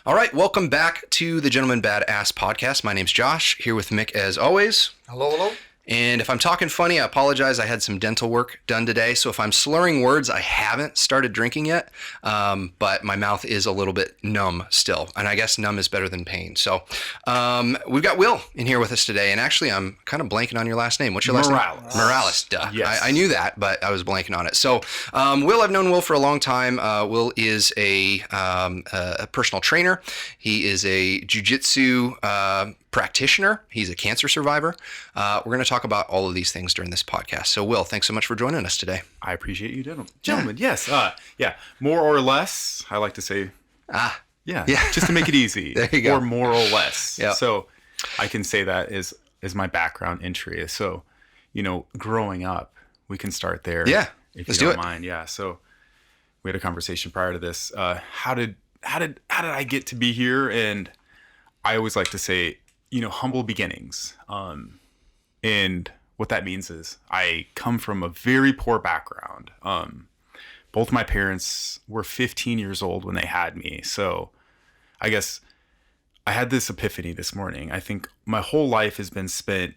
All right, welcome back to the Gentleman Badass podcast. My name's Josh, here with Mick as always. Hello, hello. And if I'm talking funny, I apologize. I had some dental work done today. So if I'm slurring words, I haven't started drinking yet, but my mouth is a little bit numb still. And I guess numb is better than pain. So we've got Will in here with us today. And actually, I'm kind of blanking on your last name. What's your last name? Morales. Duh. Yes. I knew that, but I was blanking on it. So Will, I've known Will for a long time. Will is a personal trainer. He is a jiu-jitsu practitioner. He's a cancer survivor. We're going to talk about all of these things during this podcast. So, Will, thanks so much for joining us today. I appreciate you, gentlemen. Yes. More or less, I like to say. Yeah. Just to make it easy. There you go. Or more or less. Yep. So I can say that is my background entry. So, growing up, we can start there. Yeah. If Let's you do don't it. mind. Yeah. So we had a conversation prior to this. How did I get to be here? And I always like to say, humble beginnings. And what that means is I come from a very poor background. Both my parents were 15 years old when they had me. So I guess I had this epiphany this morning. I think my whole life has been spent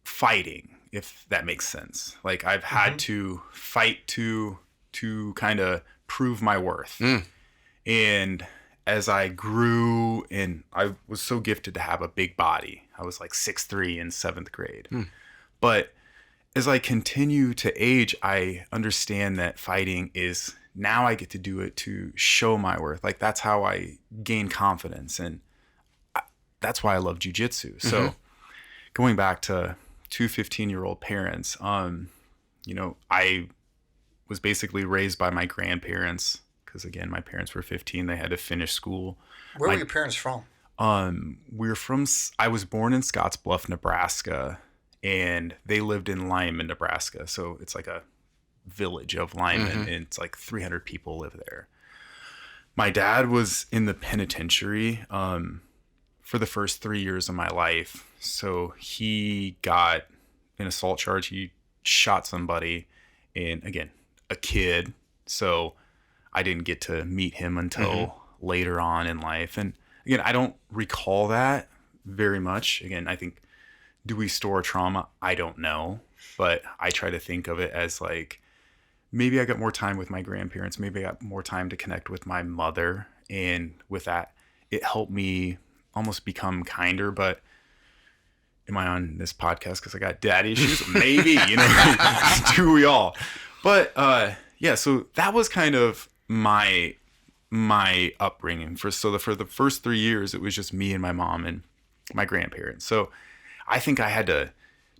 fighting, if that makes sense. Like I've had to fight to kind of prove my worth. And as I grew, and I was so gifted to have a big body. I was like 6'3" in 7th grade. But as I continue to age, I understand that fighting is, now I get to do it to show my worth. Like that's how I gain confidence. And that's why I love jiu-jitsu. So going back to two 15-year-old parents, I was basically raised by my grandparents. Because again, my parents were 15. They had to finish school. Where were your parents from? I was born in Scottsbluff, Nebraska, and they lived in Lyman, Nebraska. So it's like a village of Lyman, and it's like 300 people live there. My dad was in the penitentiary for the first 3 years of my life. So he got an assault charge. He shot somebody, and again, a kid. So I didn't get to meet him until later on in life. And again, I don't recall that very much. Again, I think, do we store trauma? I don't know. But I try to think of it as like, maybe I got more time with my grandparents. Maybe I got more time to connect with my mother. And with that, it helped me almost become kinder. But am I on this podcast because I got dad issues? Maybe, do we all? But so that was kind of my upbringing. For the first 3 years, it was just me and my mom and my grandparents. So I think I had to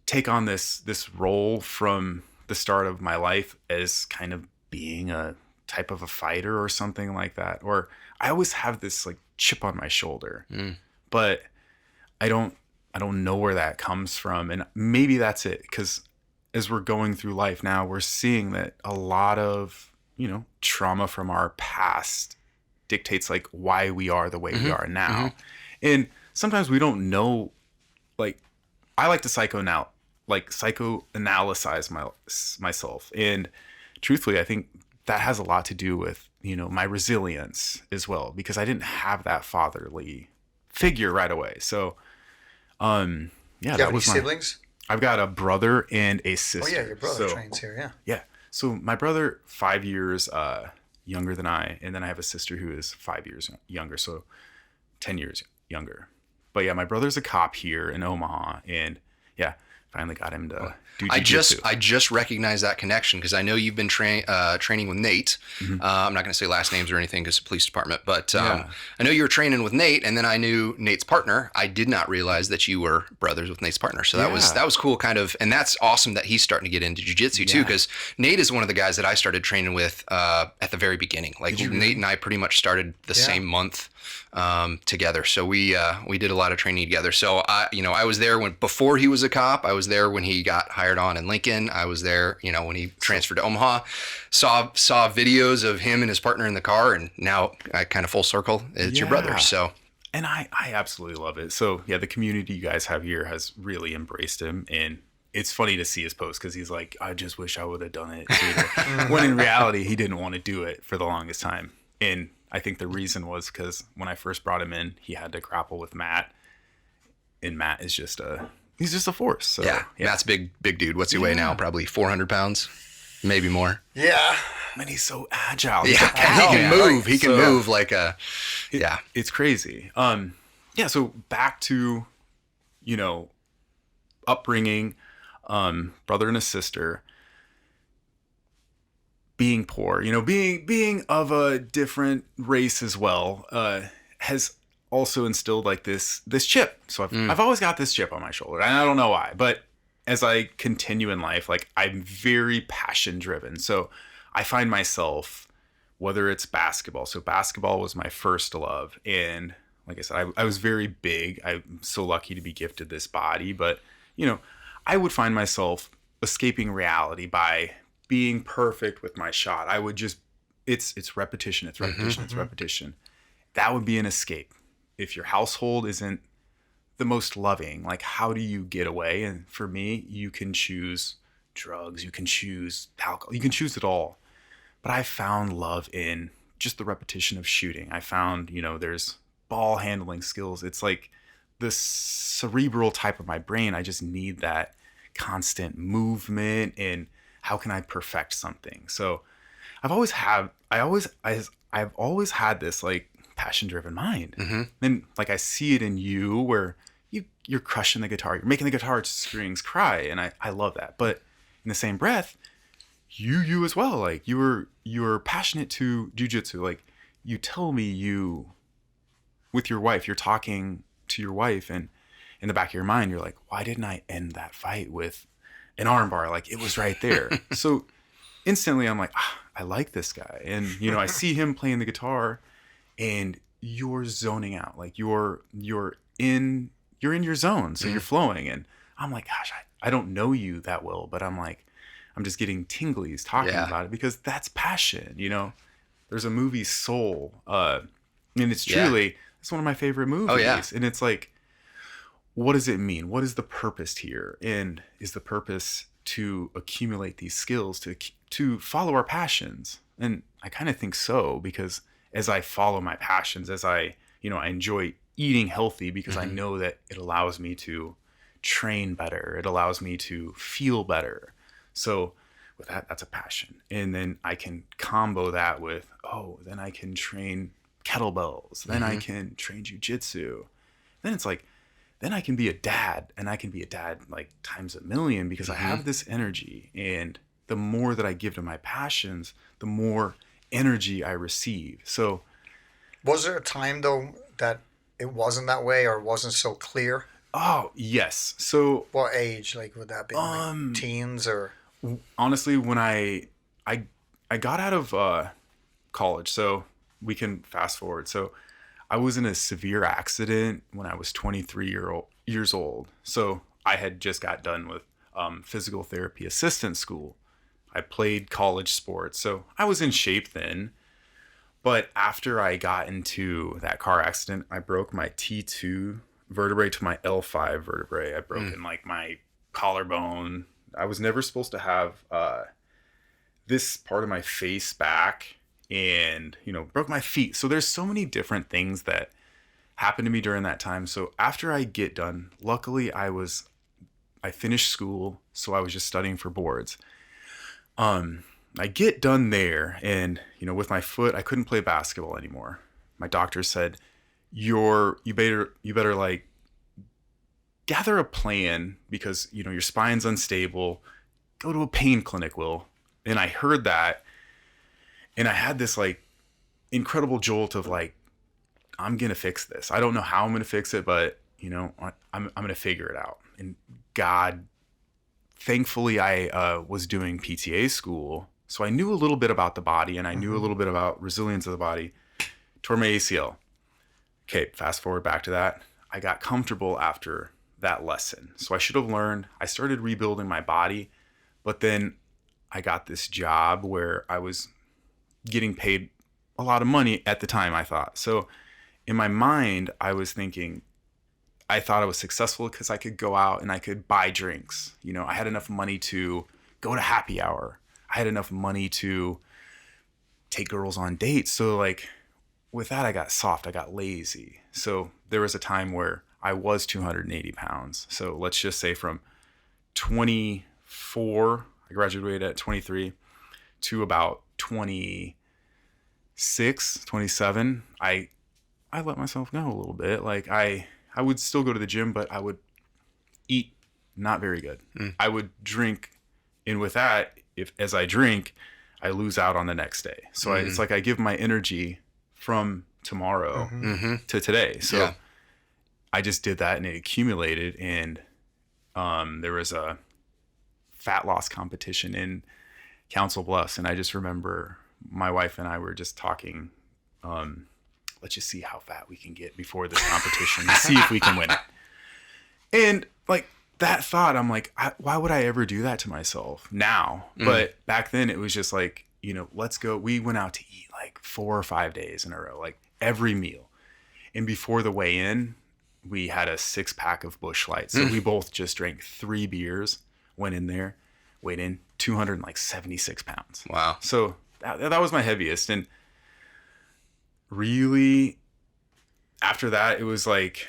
take on this role from the start of my life as kind of being a type of a fighter or something like that. Or I always have this like chip on my shoulder, but I don't know where that comes from. And maybe that's it. Because as we're going through life now, we're seeing that a lot of trauma from our past dictates like why we are the way we are now. And sometimes we don't know, like I like to psychoanalyze myself. And truthfully, I think that has a lot to do with, my resilience as well, because I didn't have that fatherly figure right away. So, Do you have any siblings? I've got a brother and a sister. Oh yeah, your brother trains here, yeah. Yeah. So my brother, 5 years younger than I, and then I have a sister who is 5 years younger, so 10 years younger. But yeah, my brother's a cop here in Omaha, and yeah, finally got him to do jiu-jitsu. I just recognized that connection because I know you've been training with Nate. I'm not going to say last names or anything because it's the police department, but I know you were training with Nate, and then I knew Nate's partner. I did not realize that you were brothers with Nate's partner. So that was cool, kind of, and that's awesome that he's starting to get into jiu-jitsu too, because Nate is one of the guys that I started training with at the very beginning. Like Nate and I pretty much started the same month together. So we did a lot of training together. So I was there before he was a cop. I was there when he got hired on in Lincoln. I was there, when he transferred to Omaha. Saw videos of him and his partner in the car, and now I kind of full circle. It's your brother. So. And I absolutely love it. So yeah, the community you guys have here has really embraced him, and it's funny to see his post because he's like, I just wish I would have done it. When in reality, he didn't want to do it for the longest time. And I think the reason was because when I first brought him in, he had to grapple with Matt, and Matt is he's just a force. So, yeah. Matt's big dude. What's he weigh now? Probably 400 pounds, maybe more. Yeah. Man, he's so agile. Yeah, he can move. He can move like a. It's crazy. Yeah. So back to, upbringing, brother and a sister. Being poor, being of a different race as well, has also instilled like this chip. So I've always got this chip on my shoulder, and I don't know why, but as I continue in life, like I'm very passion driven. So I find myself, whether it's basketball. So basketball was my first love, and like I said, I was very big. I'm so lucky to be gifted this body, but I would find myself escaping reality by being perfect with my shot. I would just, it's repetition, it's repetition, it's repetition. That would be an escape. If your household isn't the most loving, like how do you get away? And for me, you can choose drugs, you can choose alcohol, you can choose it all. But I found love in just the repetition of shooting. I found, there's ball handling skills. It's like the cerebral type of my brain. I just need that constant movement, and how can I perfect something? So I've always had this like passion driven mind. And like I see it in you where you're crushing the guitar, you're making the guitar strings cry. And I love that. But in the same breath, you as well, like you're passionate to jujitsu. Like you tell me with your wife, you're talking to your wife, and in the back of your mind, you're like, why didn't I end that fight with an arm bar? Like it was right there. So instantly I'm like, I like this guy. And, I see him playing the guitar, and you're zoning out. Like you're in your zone. So you're flowing. And I'm like, gosh, I don't know you that well, but I'm like, I'm just getting tinglies talking about it, because that's passion. There's a movie Soul, and it's truly, it's one of my favorite movies. Oh, yeah. And it's like, what does it mean? What is the purpose here? And is the purpose to accumulate these skills, to follow our passions? And I kind of think so, because as I follow my passions, as I enjoy eating healthy, because I know that it allows me to train better. It allows me to feel better. So with that, that's a passion. And then I can combo that with, then I can train kettlebells. Then I can train jujitsu. Then it's like, then I can be a dad, and I can be a dad like times a million, because I have this energy. And the more that I give to my passions, the more energy I receive. So was there a time though that it wasn't that way, or wasn't so clear? Oh, yes. So what age, like would that be, like teens, or? Honestly, when I got out of college, so we can fast forward. So I was in a severe accident when I was 23 years old. So I had just got done with physical therapy assistant school. I played college sports, so I was in shape then. But after I got into that car accident, I broke my T2 vertebrae to my L5 vertebrae. I broke in like my collarbone. I was never supposed to have this part of my face back, and broke my feet. So there's so many different things that happened to me during that time. So after I get done, luckily I finished school, so I was just studying for boards. I get done there, and with my foot, I couldn't play basketball anymore. My doctor said, you better like gather a plan, because your spine's unstable. Go to a pain clinic, Will. And I heard that, and I had this like incredible jolt of like, I'm gonna fix this. I don't know how I'm gonna fix it, but I'm gonna figure it out. And God, thankfully, I was doing PTA school, so I knew a little bit about the body, and I knew a little bit about resilience of the body. Tore my ACL. Okay, fast forward back to that. I got comfortable after that lesson, so I should have learned. I started rebuilding my body, but then I got this job where I was getting paid a lot of money at the time, I thought. So in my mind, I was thinking, I thought I was successful because I could go out and I could buy drinks. I had enough money to go to happy hour. I had enough money to take girls on dates. So like with that, I got soft. I got lazy. So there was a time where I was 280 pounds. So let's just say from 24, I graduated at 23, to about 26, 27, I let myself go a little bit. Like I would still go to the gym, but I would eat not very good. I would drink, and with that, as I drink, I lose out on the next day. So it's like I give my energy from tomorrow to today. So I just did that, and it accumulated. And there was a fat loss competition in Council Bluffs, and I just remember my wife and I were just talking. Let's just see how fat we can get before this competition and see if we can win it. And like that thought, I'm like, why would I ever do that to myself now? But back then it was just like, let's go. We went out to eat like 4 or 5 days in a row, like every meal. And before the weigh-in, we had a 6-pack of Busch Lights. So we both just drank 3 beers, went in there, weighed in 276 pounds. Wow. So that was my heaviest. And really, after that, it was like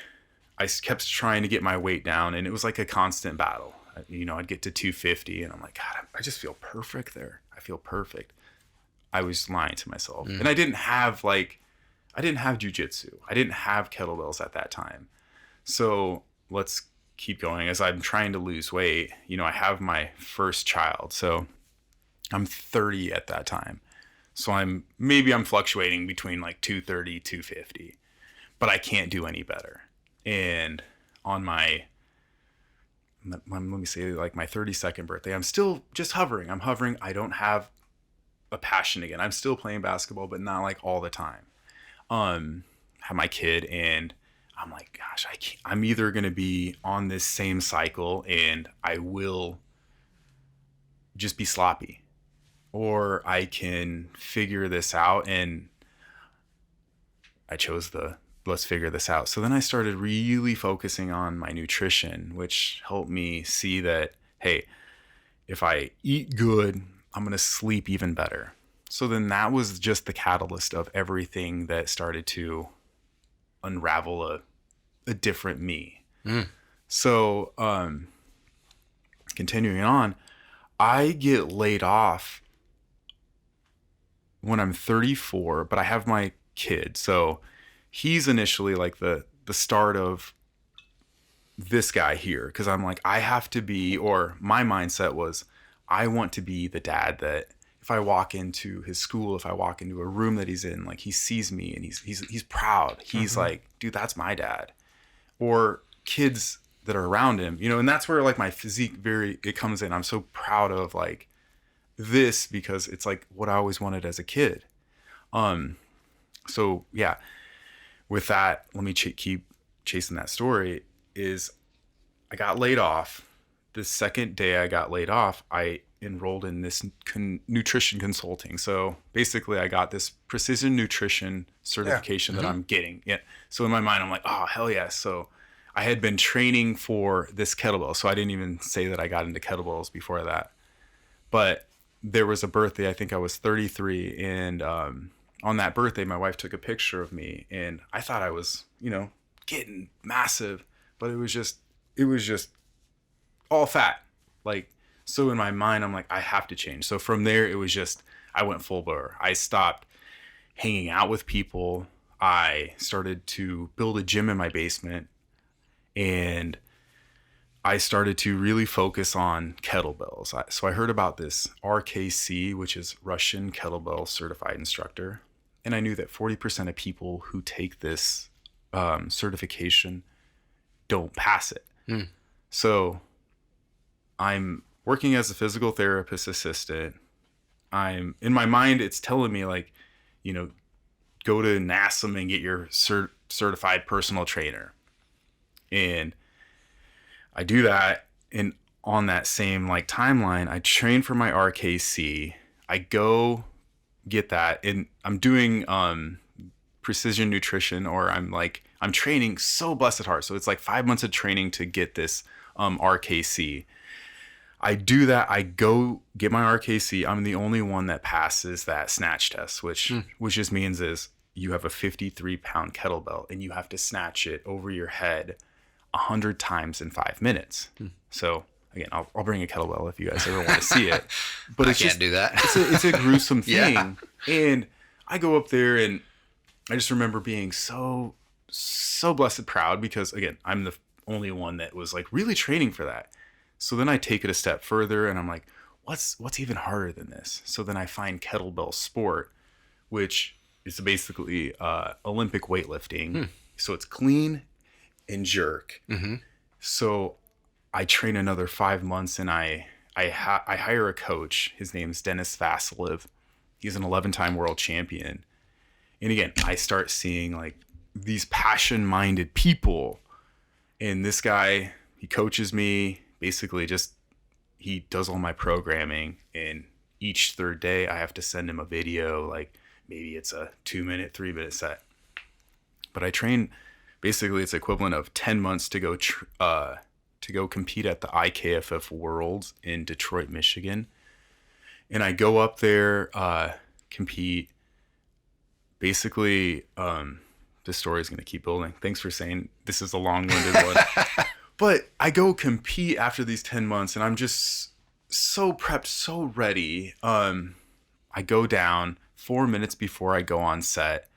I kept trying to get my weight down, and it was like a constant battle. I'd get to 250, and I'm like, God, I just feel perfect there. I feel perfect. I was lying to myself. And I didn't have jujitsu. I didn't have kettlebells at that time. So let's keep going. As I'm trying to lose weight, I have my first child. So I'm 30 at that time. So I'm fluctuating between like 230, 250, but I can't do any better. And on my, let me say like my 32nd birthday, I'm still just hovering. I'm hovering. I don't have a passion again. I'm still playing basketball, but not like all the time. Have my kid, and I'm like, gosh, I'm either going to be on this same cycle and I will just be sloppy, or I can figure this out. And I chose let's figure this out. So then I started really focusing on my nutrition, which helped me see that, hey, if I eat good, I'm going to sleep even better. So then that was just the catalyst of everything that started to unravel a different me. So continuing on, I get laid off when I'm 34, but I have my kid. So he's initially like the start of this guy here, because I'm like, I have to be, or my mindset was, I want to be the dad that if I walk into his school, if I walk into a room that he's in, like he sees me and he's proud. He's like, dude, that's my dad. Or kids that are around him, and that's where like my physique it comes in. I'm so proud of like this, because it's like what I always wanted as a kid. So yeah, with that, let me keep chasing that story. Is I got laid off. The second day I got laid off, I enrolled in this nutrition consulting. So basically I got this precision nutrition certification that I'm getting. Yeah. So in my mind, I'm like, oh, hell yes. So I had been training for this kettlebell. So I didn't even say that I got into kettlebells before that. But there was a birthday, I think I was 33. And on that birthday, my wife took a picture of me, and I thought I was, getting massive, but it was just all fat. Like, so in my mind, I'm like, I have to change. So from there, it was just, I went full bore. I stopped hanging out with people. I started to build a gym in my basement, and I started to really focus on kettlebells. So I heard about this RKC, which is Russian Kettlebell Certified Instructor. And I knew that 40% of people who take this certification don't pass it. So I'm working as a physical therapist assistant. I'm in my mind, it's telling me like, go to NASM and get your certified personal trainer. And I do that. And on that same like timeline, I train for my RKC. I go get that, and I'm doing precision nutrition, or I'm training so busted hard. So it's like 5 months of training to get this RKC. I do that. I go get my RKC. I'm the only one that passes that snatch test, which just means is you have a 53-pound kettlebell and you have to snatch it over your head 100 times in 5 minutes. So again, I'll bring a kettlebell if you guys ever want to see it. But I can't do that. It's a gruesome thing. Yeah. And I go up there and I just remember being so blessed proud because again, I'm the only one that was like really training for that. So then I take it a step further and I'm like, what's even harder than this? So then I find kettlebell sport, which is basically Olympic weightlifting. So it's clean and jerk. So I train another 5 months and I hire a coach. His name's Dennis Vasilev. He's an 11-time world champion. And again, I start seeing like these passion-minded people. And this guy, he coaches me, basically just, he does all my programming. And each third day I have to send him a video, like maybe it's a 2-minute, 3-minute set. But I train, basically it's equivalent of 10 months to go compete at the IKFF Worlds in Detroit, Michigan. And I go up there, compete. Basically, this story is going to keep building. Thanks for saying this is a long-winded one. But I go compete after these 10 months and I'm just so prepped, so ready. I go down 4 minutes before I go on set.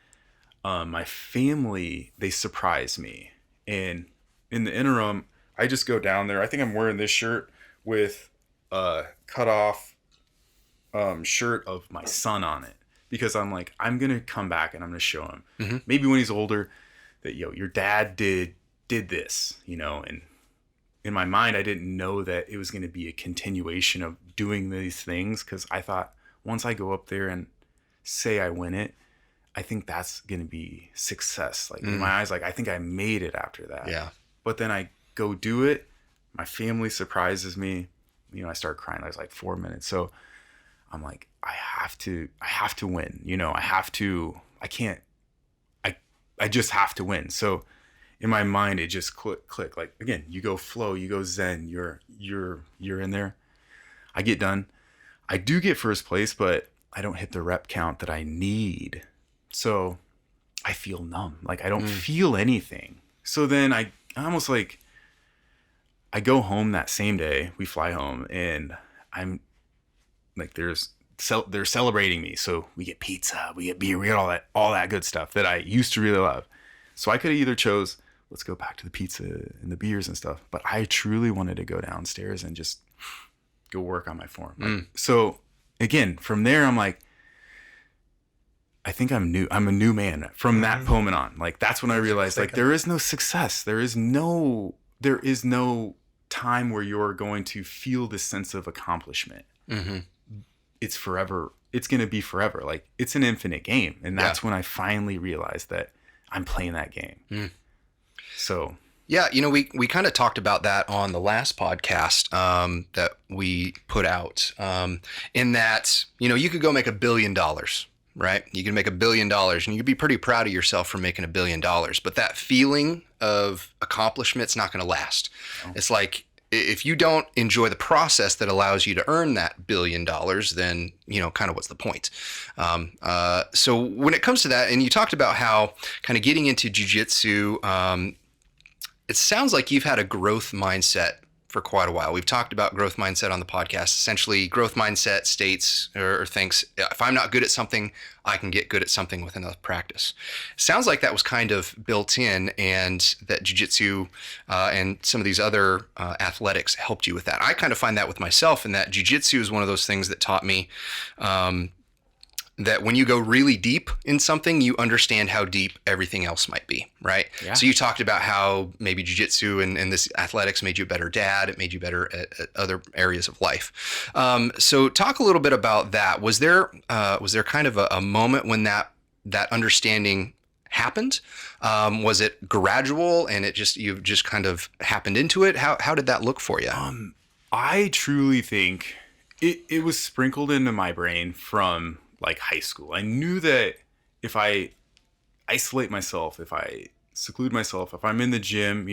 My family, they surprise me. And in the interim, I just go down there. I think I'm wearing this shirt with a cut off shirt of my son on it. Because I'm like, I'm going to come back and I'm going to show him. Maybe when he's older that, your dad did this, and in my mind, I didn't know that it was going to be a continuation of doing these things. Cause I thought once I go up there and say I win it, I think that's going to be success. Like in my eyes, like I think I made it after that. Yeah. But then I go do it. My family surprises me. I start crying. I was like 4 minutes. So I'm like, I have to win. I just have to win. So in my mind, it just click. Like again, you go flow, you go zen, you're in there. I get done. I do get first place, but I don't hit the rep count that I need. So I feel numb. Like I don't feel anything. So then I almost like, I go home that same day. We fly home and I'm like, they're celebrating me. So we get pizza, we get beer, we get all that good stuff that I used to really love. So I could have either chose, let's go back to the pizza and the beers and stuff. But I truly wanted to go downstairs and just go work on my form. So again, from there, I'm like, I think I'm a new man from that moment on. Like, that's when I realized like, there is no success. There is no time where you're going to feel this sense of accomplishment. It's forever. It's going to be forever. Like it's an infinite game. And that's when I finally realized that I'm playing that game. So yeah, we kind of talked about that on the last podcast that we put out in that, you could go make $1 billion, right? You can make $1 billion and you could be pretty proud of yourself for making $1 billion, but that feeling of accomplishment's not going to last. Oh. It's like, if you don't enjoy the process that allows you to earn that $1 billion, then, kind of what's the point? So when it comes to that, and you talked about how kind of getting into jiu-jitsu, it sounds like you've had a growth mindset for quite a while. We've talked about growth mindset on the podcast. Essentially, growth mindset states or thinks, if I'm not good at something, I can get good at something with enough practice. Sounds like that was kind of built in, and that jiu-jitsu and some of these other athletics helped you with that. I kind of find that with myself, and that jiu-jitsu is one of those things that taught me that when you go really deep in something, you understand how deep everything else might be, right? Yeah. So you talked about how maybe jiu-jitsu and this athletics made you a better dad. It made you better at other areas of life. So talk a little bit about that. Was there kind of a moment when that understanding happened? Was it gradual and you just kind of happened into it? How did that look for you? I truly think it was sprinkled into my brain from like high school. I knew that if I isolate myself, if I seclude myself, if I'm in the gym,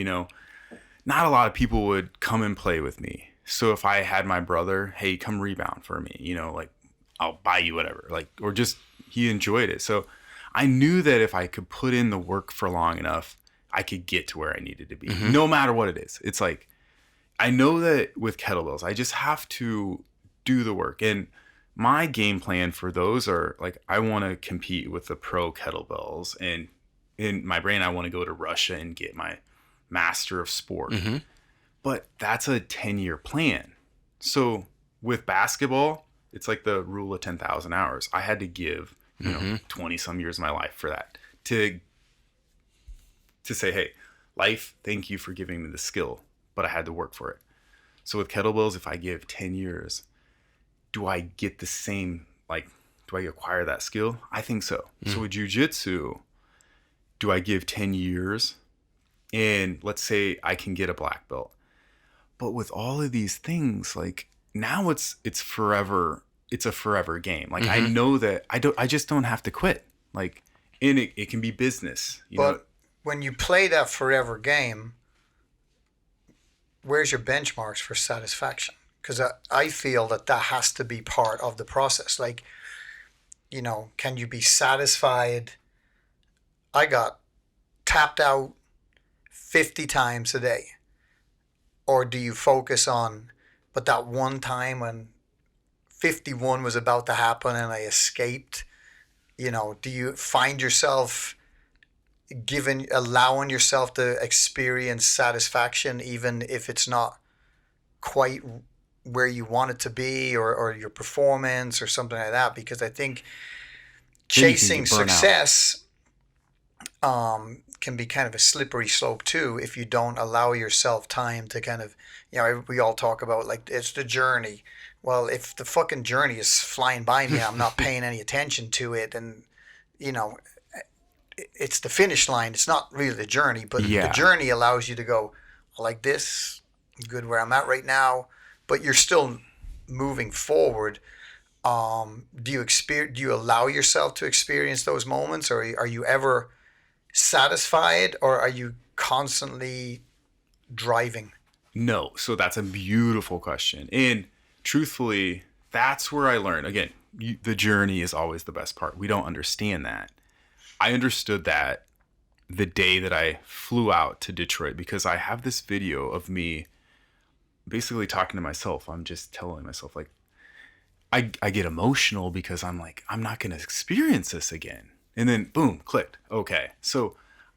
not a lot of people would come and play with me. So if I had my brother, hey, come rebound for me, like I'll buy you whatever, like, or just he enjoyed it. So I knew that if I could put in the work for long enough, I could get to where I needed to be, no matter what it is. It's like, I know that with kettlebells, I just have to do the work. And my game plan for those are like, I want to compete with the pro kettlebells. And in my brain, I want to go to Russia and get my master of sport. But that's a 10-year plan. So with basketball, it's like the rule of 10,000 hours. I had to give, 20 some years of my life for that to say, hey, life, thank you for giving me the skill, but I had to work for it. So with kettlebells, if I give 10 years, do I get the same, do I acquire that skill? I think so. So with jiu-jitsu, do I give 10 years and let's say I can get a black belt? But with all of these things, like now it's forever. It's a forever game. Like I know that I just don't have to quit. Like, and it can be business. You know? When you play that forever game, where's your benchmarks for satisfaction? Because I feel that has to be part of the process. Like, can you be satisfied? I got tapped out 50 times a day. Or do you focus on, but that one time when 51 was about to happen and I escaped, do you find yourself allowing yourself to experience satisfaction even if it's not quite where you want it to be, or your performance or something like that? Because I think chasing success can be kind of a slippery slope too if you don't allow yourself time to kind of, we all talk about like it's the journey. Well, if the fucking journey is flying by me, I'm not paying any attention to it, and it's the finish line. It's not really the journey, but the journey allows you to go, I like this, I'm good where I'm at right now, but you're still moving forward. Do you allow yourself to experience those moments, or are you ever satisfied, or are you constantly driving? No. So that's a beautiful question. And truthfully, that's where I learned. Again, the journey is always the best part. We don't understand that. I understood that the day that I flew out to Detroit, because I have this video of me basically talking to myself. I'm just telling myself, like, I get emotional because I'm like, I'm not going to experience this again. And then boom, clicked. Okay. So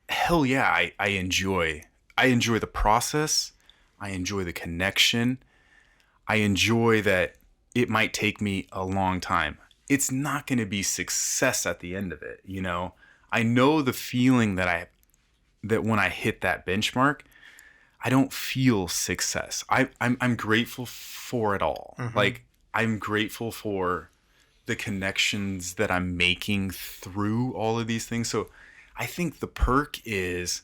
hell yeah, I enjoy the process. I enjoy the connection. I enjoy that it might take me a long time. It's not going to be success at the end of it. I know the feeling that when I hit that benchmark, I don't feel success. I'm grateful for it all. Like, I'm grateful for the connections that I'm making through all of these things. So I think the perk is,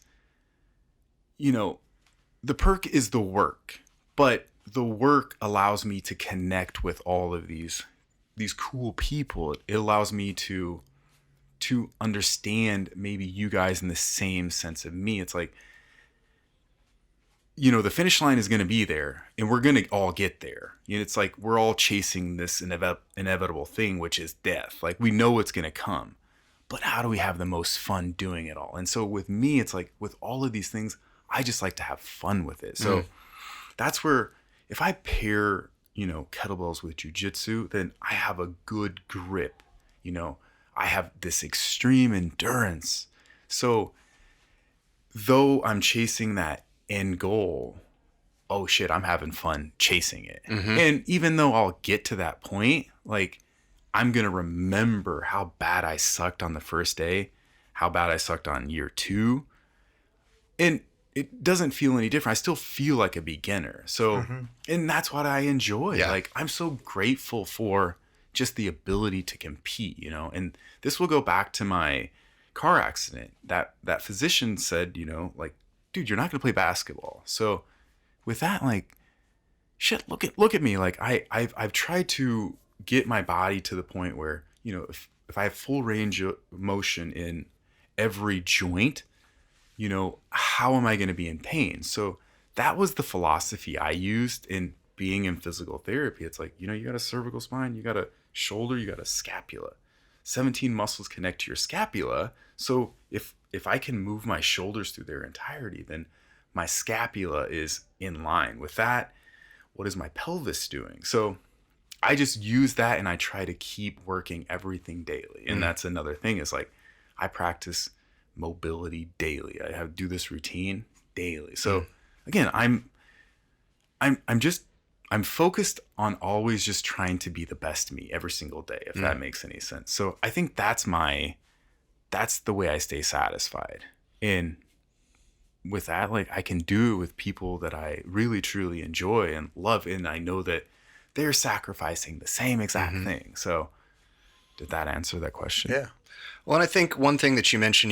the work, but the work allows me to connect with all of these cool people. It allows me to understand maybe you guys in the same sense of me. It's like, the finish line is going to be there and we're going to all get there. It's like we're all chasing this inevitable thing, which is death. Like, we know it's going to come, but how do we have the most fun doing it all? And so with me, it's like with all of these things, I just like to have fun with it. So that's where, if I pair, kettlebells with jiu-jitsu, then I have a good grip. I have this extreme endurance. So though I'm chasing that end goal, oh shit, I'm having fun chasing it. And even though I'll get to that point, like, I'm going to remember how bad I sucked on the first day, how bad I sucked on year 2. And it doesn't feel any different. I still feel like a beginner. So, and that's what I enjoy. Yeah. Like, I'm so grateful for just the ability to compete, and this will go back to my car accident. That physician said, like, dude, you're not going to play basketball. So with that, like, shit, look at me. Like, I've tried to get my body to the point where, if I have full range of motion in every joint, how am I going to be in pain? So that was the philosophy I used in being in physical therapy. It's like, you got a cervical spine, you got a shoulder, you got a scapula. 17 muscles connect to your scapula. So if I can move my shoulders through their entirety, then my scapula is in line with that. What is my pelvis doing? So I just use that and I try to keep working everything daily. And that's another thing is like, I practice mobility daily. I do this routine daily. So again, I'm focused on always just trying to be the best me every single day, if that makes any sense. So I think that's the way I stay satisfied. And with that, like I can do it with people that I really, truly enjoy and love. And I know that they're sacrificing the same exact thing. So did that answer that question? Yeah. Well, and I think one thing that you mentioned,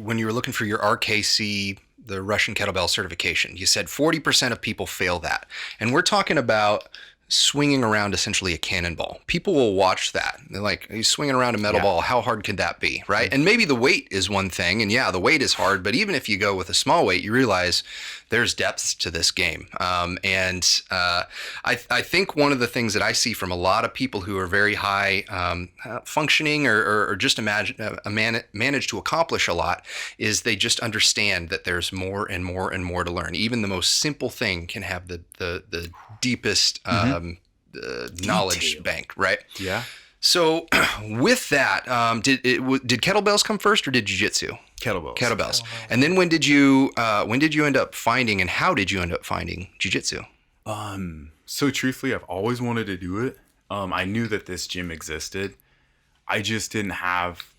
when you were looking for your RKC, the Russian kettlebell certification, you said 40% of people fail that. And we're talking about swinging around essentially a cannonball. People will watch that. They're like, he's swinging around a metal ball. How hard could that be? Right. And maybe the weight is one thing. And yeah, the weight is hard. But even if you go with a small weight, you realize there's depths to this game. I think one of the things that I see from a lot of people who are very high functioning or just manage to accomplish a lot is they just understand that there's more and more and more to learn. Even the most simple thing can have the deepest knowledge bank, right? Yeah. So with that, did kettlebells come first or did jiu-jitsu? Kettlebells. And then when did you end up finding and how did you end up finding jiu-jitsu? So truthfully, I've always wanted to do it. I knew that this gym existed. I just didn't have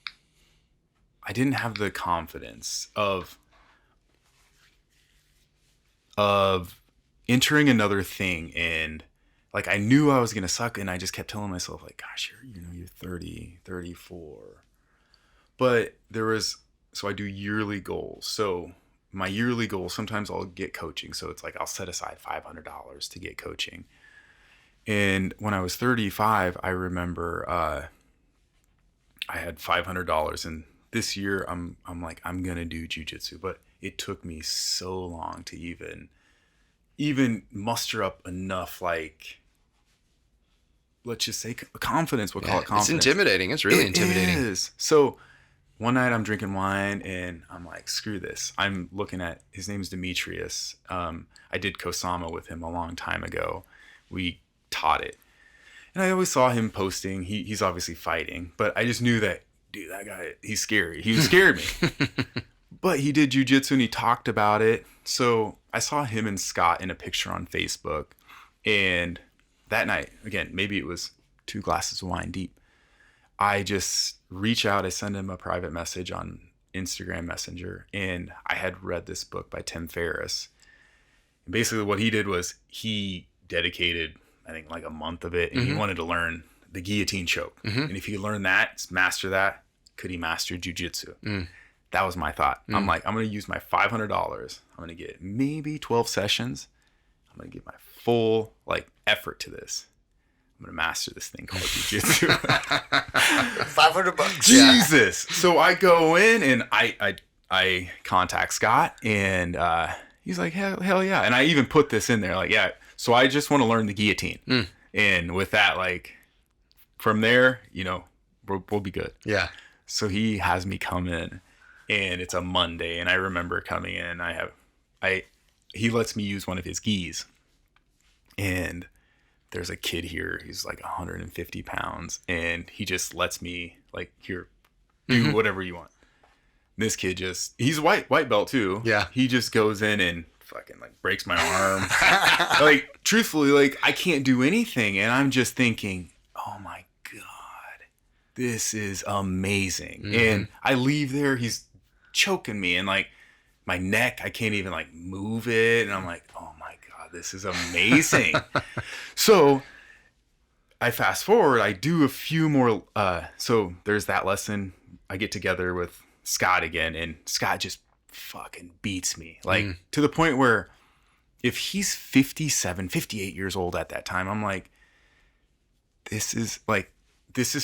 the confidence of entering another thing. And like, I knew I was going to suck. And I just kept telling myself like, gosh, you're 30, 34. But so I do yearly goals. So my yearly goal, sometimes I'll get coaching. So it's like, I'll set aside $500 to get coaching. And when I was 35, I remember, I had $500 and this year I'm like, I'm going to do jiu-jitsu, but it took me so long to even muster up enough, like, let's just say confidence. We'll call it confidence. It's intimidating. It's really intimidating. It is. So one night I'm drinking wine and I'm like, screw this. I'm looking at, his name's Demetrius. I did Kosama with him a long time ago. We taught it. And I always saw him posting. He's obviously fighting, but I just knew that, dude, that guy, he's scary. He scared me. But he did jiu-jitsu and he talked about it. So I saw him and Scott in a picture on Facebook. And that night, again, maybe it was 2 glasses of wine deep, I just reach out. I send him a private message on Instagram Messenger. And I had read this book by Tim Ferriss. And basically what he did was he dedicated, I think, like a month of it. And he wanted to learn the guillotine choke. And if he could learn that, master that, could he master jiu-jitsu? That was my thought. I'm like, I'm going to use my $500. I'm going to get maybe 12 sessions. I'm going to give my full effort to this. I'm going to master this thing called jiu-jitsu. $500. Jesus. Yeah. So I go in and I contact Scott and he's like, hell yeah. And I even put this in there, like, yeah. So I just want to learn the guillotine. And with that, like, from there, we'll be good. Yeah. So he has me come in and it's a Monday. And I remember coming in, he lets me use one of his gis. And there's a kid here, he's like 150 pounds. And he just lets me, like, here, do whatever you want. This kid he's white belt too. Yeah. He just goes in and fucking like breaks my arm. Like, truthfully, like, I can't do anything. And I'm just thinking, oh my God, this is amazing. And I leave there, he's choking me and like my neck, I can't even like move it. And I'm like, oh my God, this is amazing. So I fast forward, I do a few more. So there's that lesson. I get together with Scott again and Scott just fucking beats me like to the point where if he's 57, 58 years old at that time, I'm like, this is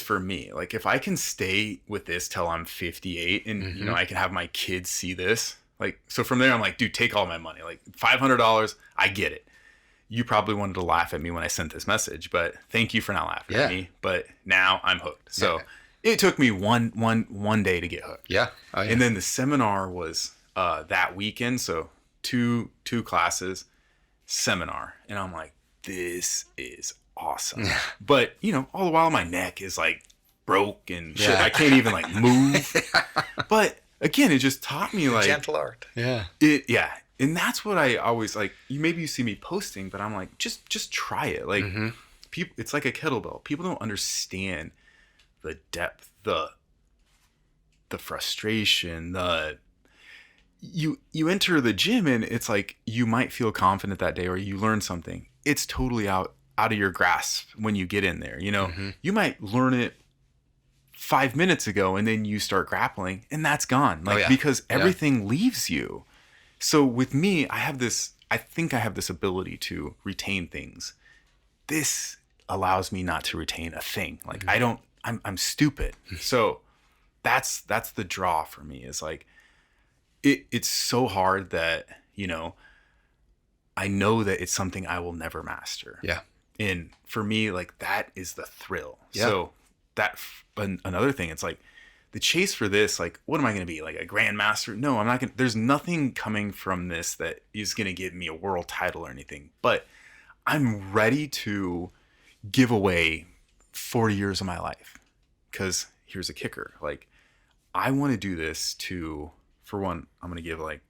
for me. Like, if I can stay with this till I'm 58 and, I can have my kids see this. Like, so from there, I'm like, dude, take all my money. Like, $500, I get it. You probably wanted to laugh at me when I sent this message, but thank you for not laughing at me. But now I'm hooked. So it took me one day to get hooked. Yeah. Oh, yeah. And then the seminar was that weekend. So two classes, seminar. And I'm like, this is awesome. But, all the while my neck is like broke and shit. I can't even like move. But again, it just taught me like gentle art. Yeah. And that's what I always like. Maybe you see me posting, but I'm like, just try it. Like people, it's like a kettlebell. People don't understand the depth, the frustration, you enter the gym and it's like you might feel confident that day or you learn something. It's totally out of your grasp when you get in there. You might learn it 5 minutes ago and then you start grappling and that's gone. Because everything leaves you. So with me, I think I have this ability to retain things. This allows me not to retain a thing. Like I'm stupid. So that's the draw for me, is like, it's so hard that, I know that it's something I will never master. Yeah. And for me, like, that is the thrill. Yeah. So another thing, it's like the chase for this, like, what am I going to be, like a grandmaster? No, I'm not going to, there's nothing coming from this that is going to give me a world title or anything, but I'm ready to give away 40 years of my life. Because here's a kicker. Like, I want to do this for one, I'm going to give like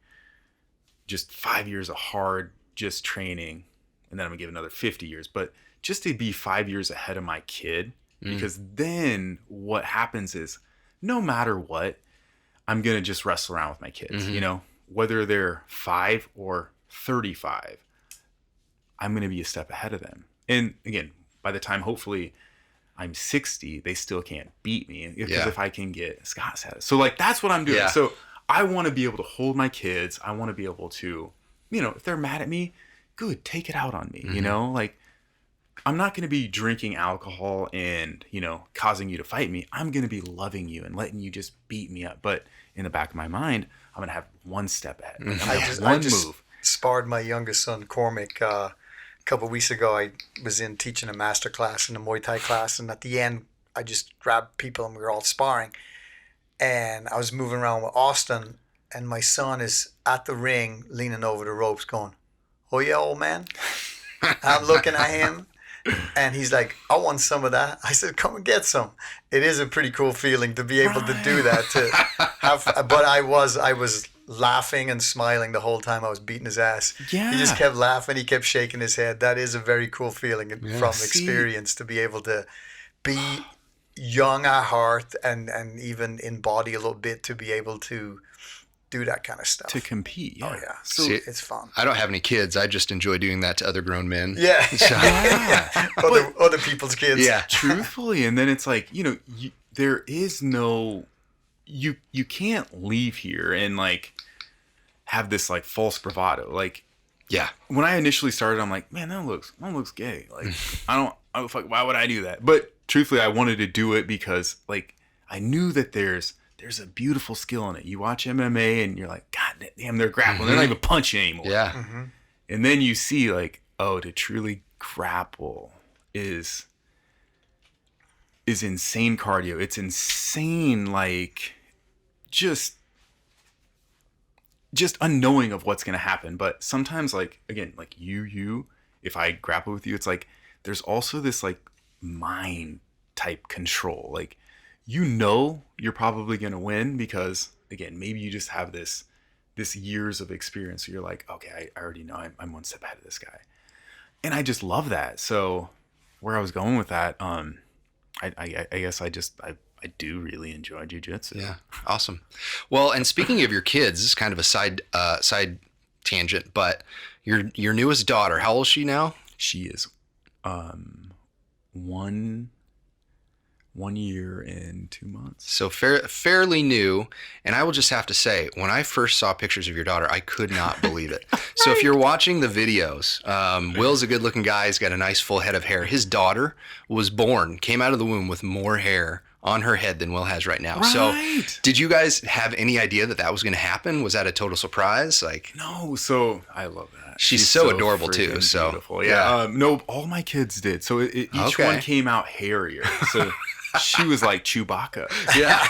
just 5 years of hard just training, and then I'm going to give another 50 years, but just to be 5 years ahead of my kid, because then what happens is, no matter what, I'm going to just wrestle around with my kids, whether they're 5 or 35, I'm going to be a step ahead of them. And again, by the time, hopefully, I'm 60, they still can't beat me, because if I can get Scott's status. So like, that's what I'm doing. Yeah. So I want to be able to hold my kids. I want to be able to, if they're mad at me, good, take it out on me. Like, I'm not going to be drinking alcohol and, causing you to fight me. I'm going to be loving you and letting you just beat me up. But in the back of my mind, I'm going to have one step ahead. Like, I just sparred my youngest son, Cormac, a couple of weeks ago. I was teaching a master class in a Muay Thai class, and at the end, I just grabbed people and we were all sparring. And I was moving around with Austin, and my son is at the ring, leaning over the ropes, going, "Oh yeah, old man." I'm looking at him, and he's like, "I want some of that." I said, "Come and get some." It is a pretty cool feeling to be able to do that. To have, but I was laughing and smiling the whole time I was beating his ass. Yeah. He just kept laughing. He kept shaking his head. That is a very cool feeling from experience, to be able to be young at heart and even in body a little bit, to be able to do that kind of stuff. To compete, yeah. Oh, yeah. So it's fun. I don't have any kids. I just enjoy doing that to other grown men. Yeah. So, Other people's kids. yeah. Truthfully, and then it's like, there is no, you can't leave here and like have this like false bravado. Like, Yeah. when I initially started, I'm like, man, that looks gay. Like, I don't fuck, why would I do that? But truthfully, I wanted to do it because like I knew that there's a beautiful skill in it. You watch MMA and you're like, God damn, they're grappling. They're not even punching anymore. Yeah. Mm-hmm. And then you see like, oh, to truly grapple is insane cardio. It's insane, like just unknowing of what's going to happen. But sometimes, like, again, like you, if I grapple with you, it's like, there's also this like mind type control. Like, you're probably going to win because, again, maybe you just have this years of experience. So you're like, okay, I already know I'm one step ahead of this guy. And I just love that. So where I was going with that, I guess I do really enjoy jiu-jitsu. Yeah. Awesome. Well, and speaking of your kids, this is kind of a side tangent, but your newest daughter, how old is she now? She is 1 year and 2 months. So fairly new. And I will just have to say, when I first saw pictures of your daughter, I could not believe it. So if you're watching the videos, Will's a good looking guy. He's got a nice full head of hair. His daughter came out of the womb with more hair on her head than Will has right now. Right. So did you guys have any idea that that was going to happen? Was that a total surprise? Like, No, so I love that. She's so adorable too. freaking So beautiful. Yeah. No, all my kids did. So each Okay. one came out hairier. So she was like Chewbacca. yeah.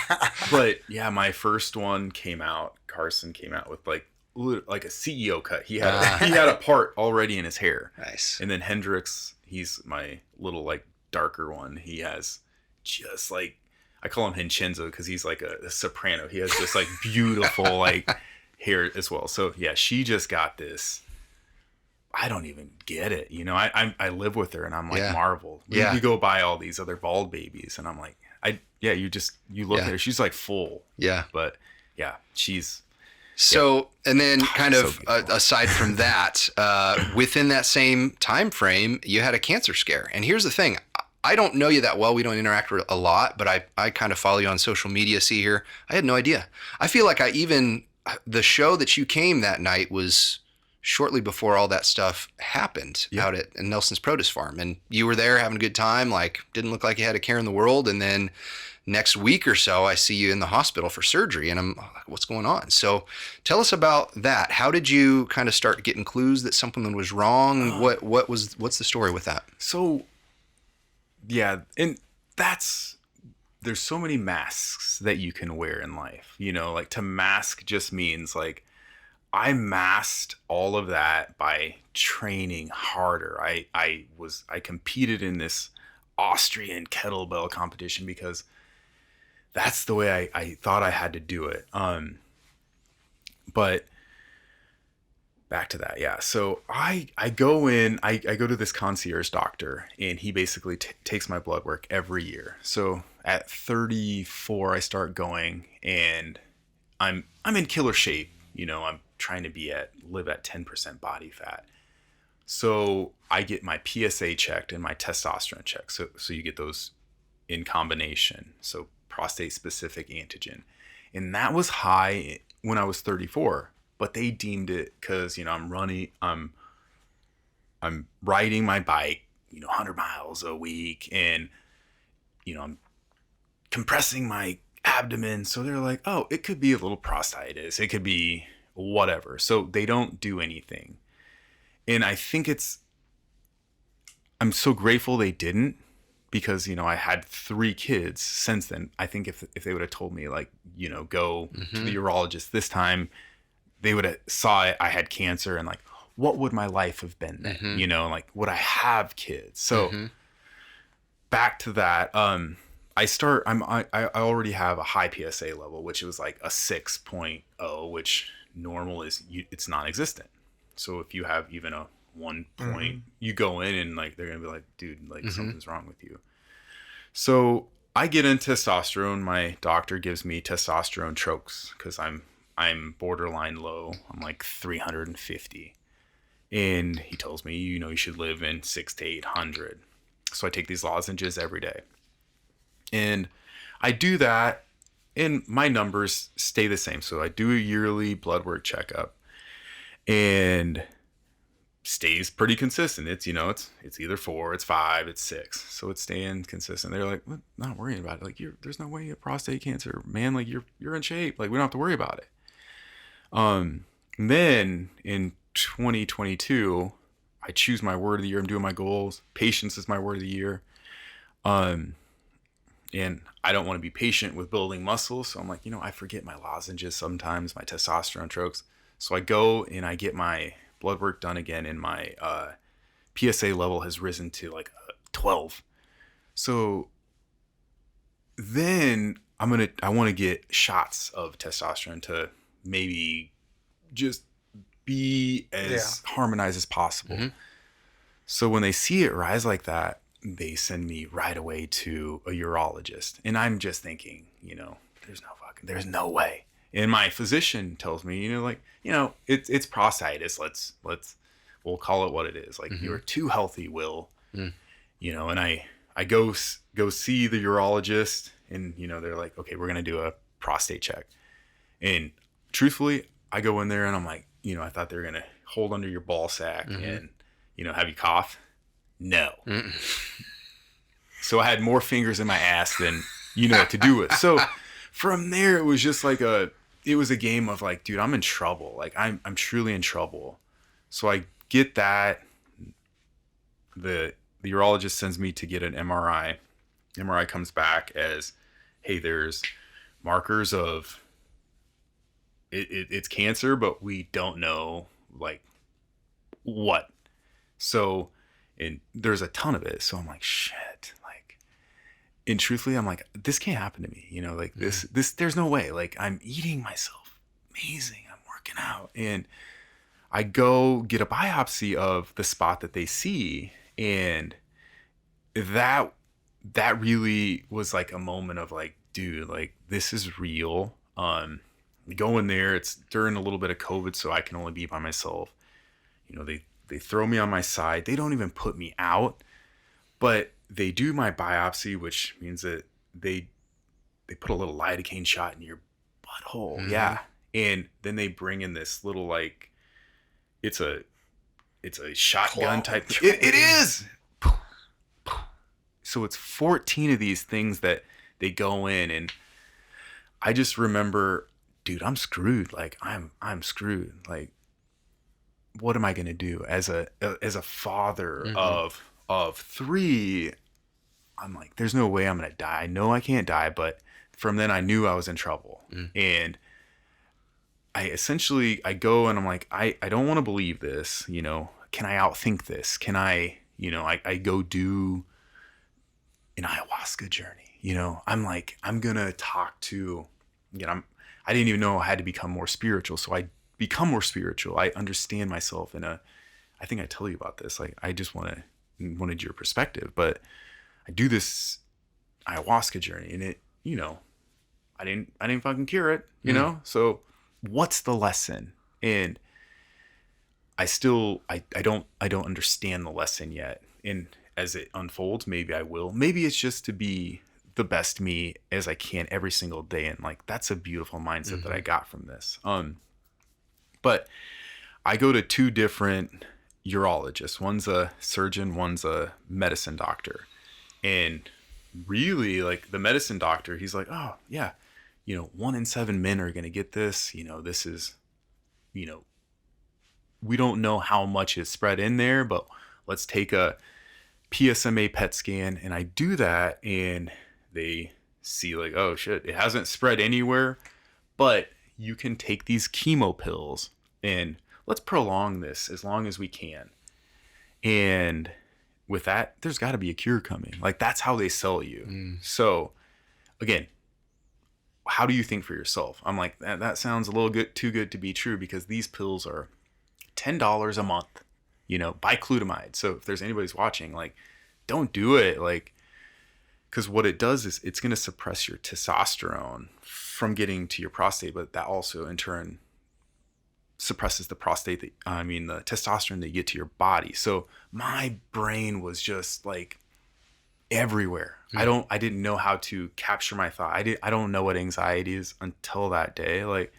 But yeah, my first one came out. Carson came out with like a CEO cut. He had a part already in his hair. Nice. And then Hendrix, he's my little like darker one. He has just like, I call him Vincenzo because he's like a soprano. He has this like beautiful like hair as well. So yeah, she just got this. I don't even get it. You know, I live with her and I'm like marveled. Yeah. We go by all these other bald babies and I'm like, you look at her. She's like full. Yeah. But yeah, she's. So, and then kind so of beautiful. aside from that, within that same time frame, you had a cancer scare. And here's the thing. I don't know you that well. We don't interact a lot, but I kind of follow you on social media, see here. I had no idea. I feel like the show that you came that night was shortly before all that stuff happened out at Nelson's Produce Farm. And you were there having a good time, like didn't look like you had a care in the world. And then next week or so, I see you in the hospital for surgery and I'm like, what's going on? So tell us about that. How did you kind of start getting clues that something was wrong? What's the story with that? So, yeah. And there's so many masks that you can wear in life, you know, like to mask just means like, I masked all of that by training harder. I competed in this Austrian kettlebell competition because that's the way I thought I had to do it. But back to that. Yeah. So I go to this concierge doctor and he basically takes my blood work every year. So at 34, I start going and I'm in killer shape. You know, I'm trying to live at 10% body fat. So I get my PSA checked and my testosterone checked. So you get those in combination. So prostate specific antigen. And that was high when I was 34, but they deemed it because, you know, I'm riding my bike, you know, 100 miles a week and, you know, I'm compressing my abdomen. So they're like, oh, it could be a little prostatitis. It could be whatever. So they don't do anything. And I think I'm so grateful they didn't because, you know, I had 3 kids since then. I think if they would have told me like, you know, go to the urologist this time, they would have saw I had cancer and like, what would my life have been then? You know, like would I have kids? So back to that, I already have a high PSA level, which was like a 6.0, which normal is it's non-existent. So if you have even a 1 point, you go in and like they're gonna be like, dude, like something's wrong with you. So I get in testosterone. My doctor gives me testosterone trokes because I'm borderline low. I'm like 350, and he tells me, you know, you should live in 600 to 800. So I take these lozenges every day, and I do that. And my numbers stay the same. So I do a yearly blood work checkup and stays pretty consistent. It's, you know, it's either 4, it's 5, it's 6. So it's staying consistent. They're like, well, not worrying about it. Like there's no way you have prostate cancer, man. Like you're in shape. Like we don't have to worry about it. Then in 2022, I choose my word of the year. I'm doing my goals. Patience is my word of the year. And I don't want to be patient with building muscle. So I'm like, you know, I forget my lozenges sometimes, my testosterone trokes. So I go and I get my blood work done again. And my PSA level has risen to like 12. So then I want to get shots of testosterone to maybe just be as harmonized as possible. So when they see it rise like that, they send me right away to a urologist. And I'm just thinking, you know, there's no way. And my physician tells me, you know, like, you know, it's prostatitis. We'll call it what it is. Like you're too healthy, Will, you know, and I go see the urologist and, you know, they're like, okay, we're going to do a prostate check. And truthfully, I go in there and I'm like, you know, I thought they were going to hold under your ball sack and, you know, have you cough. No. So I had more fingers in my ass than you know, to do it. So from there, it was just like it was a game of like, dude, I'm in trouble. Like I'm truly in trouble. So I get that. The urologist sends me to get an MRI. MRI comes back as, hey, there's markers of it's cancer, but we don't know like what. So, and there's a ton of it. So I'm like, shit. Like, and truthfully, I'm like, this can't happen to me. You know, like this, there's no way. Like I'm eating myself amazing. I'm working out. And I go get a biopsy of the spot that they see. And that really was like a moment of like, dude, like this is real. Go in there. It's during a little bit of COVID, so I can only be by myself. You know, they throw me on my side. They don't even put me out, but they do my biopsy, which means that they put a little lidocaine shot in your butthole. Mm-hmm. Yeah. And then they bring in this little, like, it's a shotgun type. It is. So it's 14 of these things that they go in, and I just remember, dude, I'm screwed. Like I'm screwed. Like, what am I going to do as a father of 3? I'm like, there's no way I'm going to die. I know I can't die. But from then I knew I was in trouble. And I go and I'm like, I don't want to believe this. You know, can I outthink this? Can I, you know, I go do an ayahuasca journey. You know, I'm like, I'm going to talk to, you know, I didn't even know I had to become more spiritual. So I become more spiritual. I understand myself I think I tell you about this. Like, I just wanted your perspective, but I do this ayahuasca journey, and it, you know, I didn't fucking cure it, you know? So what's the lesson? And I don't understand the lesson yet. And as it unfolds, maybe I will. Maybe it's just to be the best me as I can every single day. And like, that's a beautiful mindset that I got from this. But I go to 2 different urologists. One's a surgeon, one's a medicine doctor. And really, like, the medicine doctor, he's like, oh yeah, you know, 1 in 7 men are going to get this. You know, this is, you know, we don't know how much is spread in there, but let's take a PSMA PET scan. And I do that, and they see like, oh shit, it hasn't spread anywhere, but you can take these chemo pills and let's prolong this as long as we can. And with that, there's got to be a cure coming. Like, that's how they sell you. So again, how do you think for yourself? I'm like, that sounds a little too good to be true, because these pills are $10 a month, you know, biclutamide. So if there's anybody's watching, like, don't do it. Like, because what it does is it's going to suppress your testosterone from getting to your prostate, but that also in turn suppresses the the testosterone that you get to your body. So my brain was just like everywhere. I didn't know how to capture my thought. I don't know what anxiety is until that day. Like,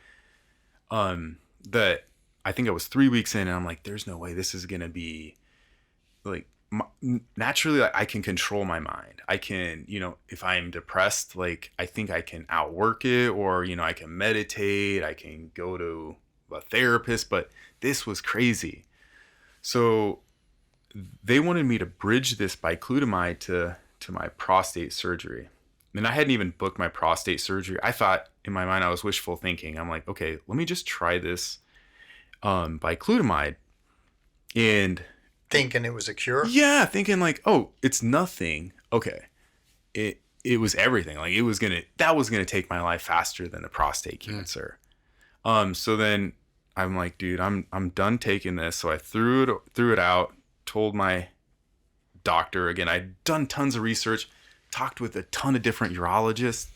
that I think I was 3 weeks in, and I'm like, there's no way this is going to be like, naturally I can control my mind. I can, you know, if I'm depressed, like, I think I can outwork it, or, you know, I can meditate, I can go to a therapist, but this was crazy. So they wanted me to bridge this biclutamide to my prostate surgery. And I hadn't even booked my prostate surgery. I thought in my mind, I was wishful thinking. I'm like, okay, let me just try this biclutamide. And thinking it was a cure? Yeah, thinking like, oh, it's nothing. Okay. It was everything. Like, that was gonna take my life faster than the prostate cancer. So then I'm like, dude, I'm done taking this. So I threw it out, told my doctor, again, I'd done tons of research, talked with a ton of different urologists,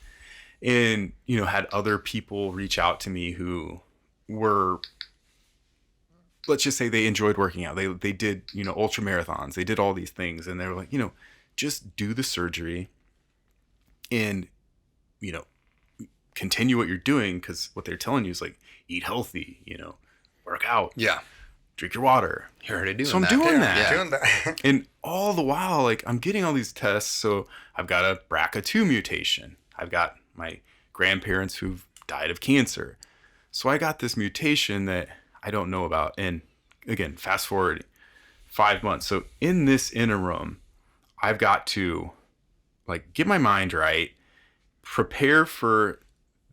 and, you know, had other people reach out to me who were, let's just say, they enjoyed working out. They did, you know, ultra marathons. They did all these things, and they were like, you know, just do the surgery and, you know, continue what you're doing, because what they're telling you is like, eat healthy, you know, work out, drink your water. You're already doing that. So I'm doing that. Yeah. Doing that. And all the while, like, I'm getting all these tests. So I've got a BRCA2 mutation. I've got my grandparents who've died of cancer. So I got this mutation that I don't know about. And again, fast forward 5 months. So in this interim, I've got to like get my mind right, prepare for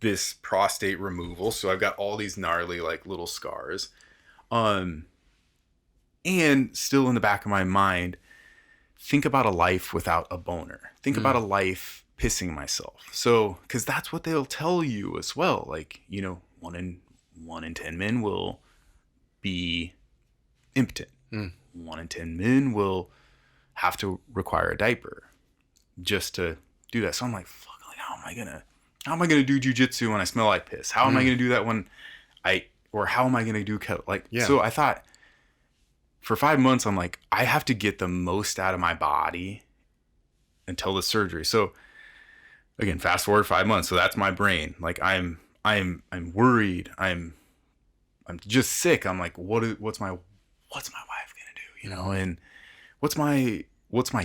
this prostate removal. So I've got all these gnarly like little scars. And still in the back of my mind, think about a life without a boner. Think about a life pissing myself. So, because that's what they'll tell you as well. Like, you know, one in 10 men will be impotent. 1 in 10 men will have to require a diaper just to do that. So I'm like, fuck, like, how am I gonna do jujitsu when I smell like piss? How am I gonna do that when how am I gonna do kettle? Like, so I thought for 5 months, I'm like, I have to get the most out of my body until the surgery. So again, fast forward 5 months. So that's my brain. Like I'm worried. I'm just sick. I'm like, what's my wife gonna do? You know, and what's my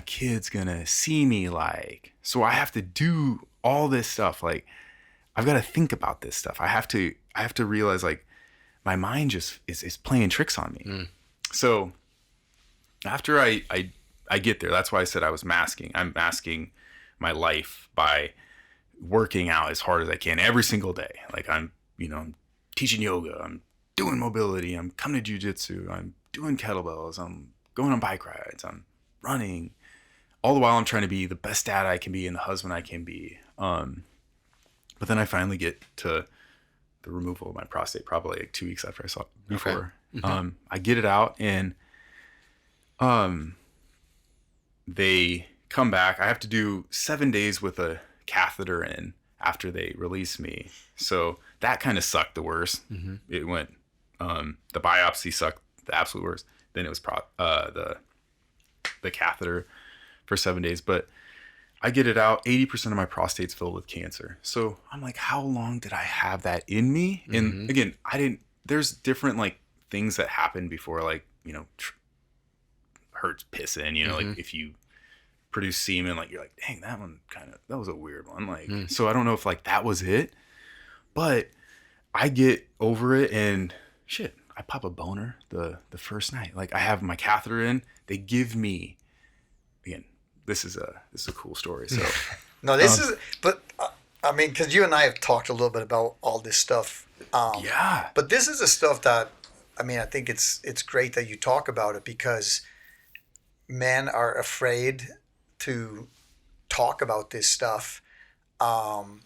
kids gonna see me like? So I have to do all this stuff. Like I've got to think about this stuff. I have to realize like my mind just is playing tricks on me. So after I get there, that's why I said I was masking. I'm masking my life by working out as hard as I can every single day. Like I'm teaching yoga, I'm doing mobility, I'm coming to jujitsu, I'm doing kettlebells, I'm going on bike rides, I'm running. All the while I'm trying to be the best dad I can be and the husband I can be. But then I finally get to the removal of my prostate, probably like 2 weeks after I saw it before. Okay. I get it out and they come back. I have to do 7 days with a catheter in after they release me. So that kind of sucked the worst. It went, the biopsy sucked the absolute worst. Then it was the catheter for 7 days, but I get it out. 80% of my prostate's filled with cancer. So I'm like, how long did I have that in me? And again, there's different like things that happen before, like, you know, hurts pissing, you know, like if you produce semen, like you're like, dang, that was a weird one. Like, so I don't know if like that was it, but I get over it and shit, I pop a boner the first night. Like I have my catheter in, they give me, again, this is a cool story. So no, this is, but I mean, cause you and I have talked a little bit about all this stuff. Yeah, but this is the stuff that, I mean, I think it's great that you talk about it because men are afraid to talk about this stuff. And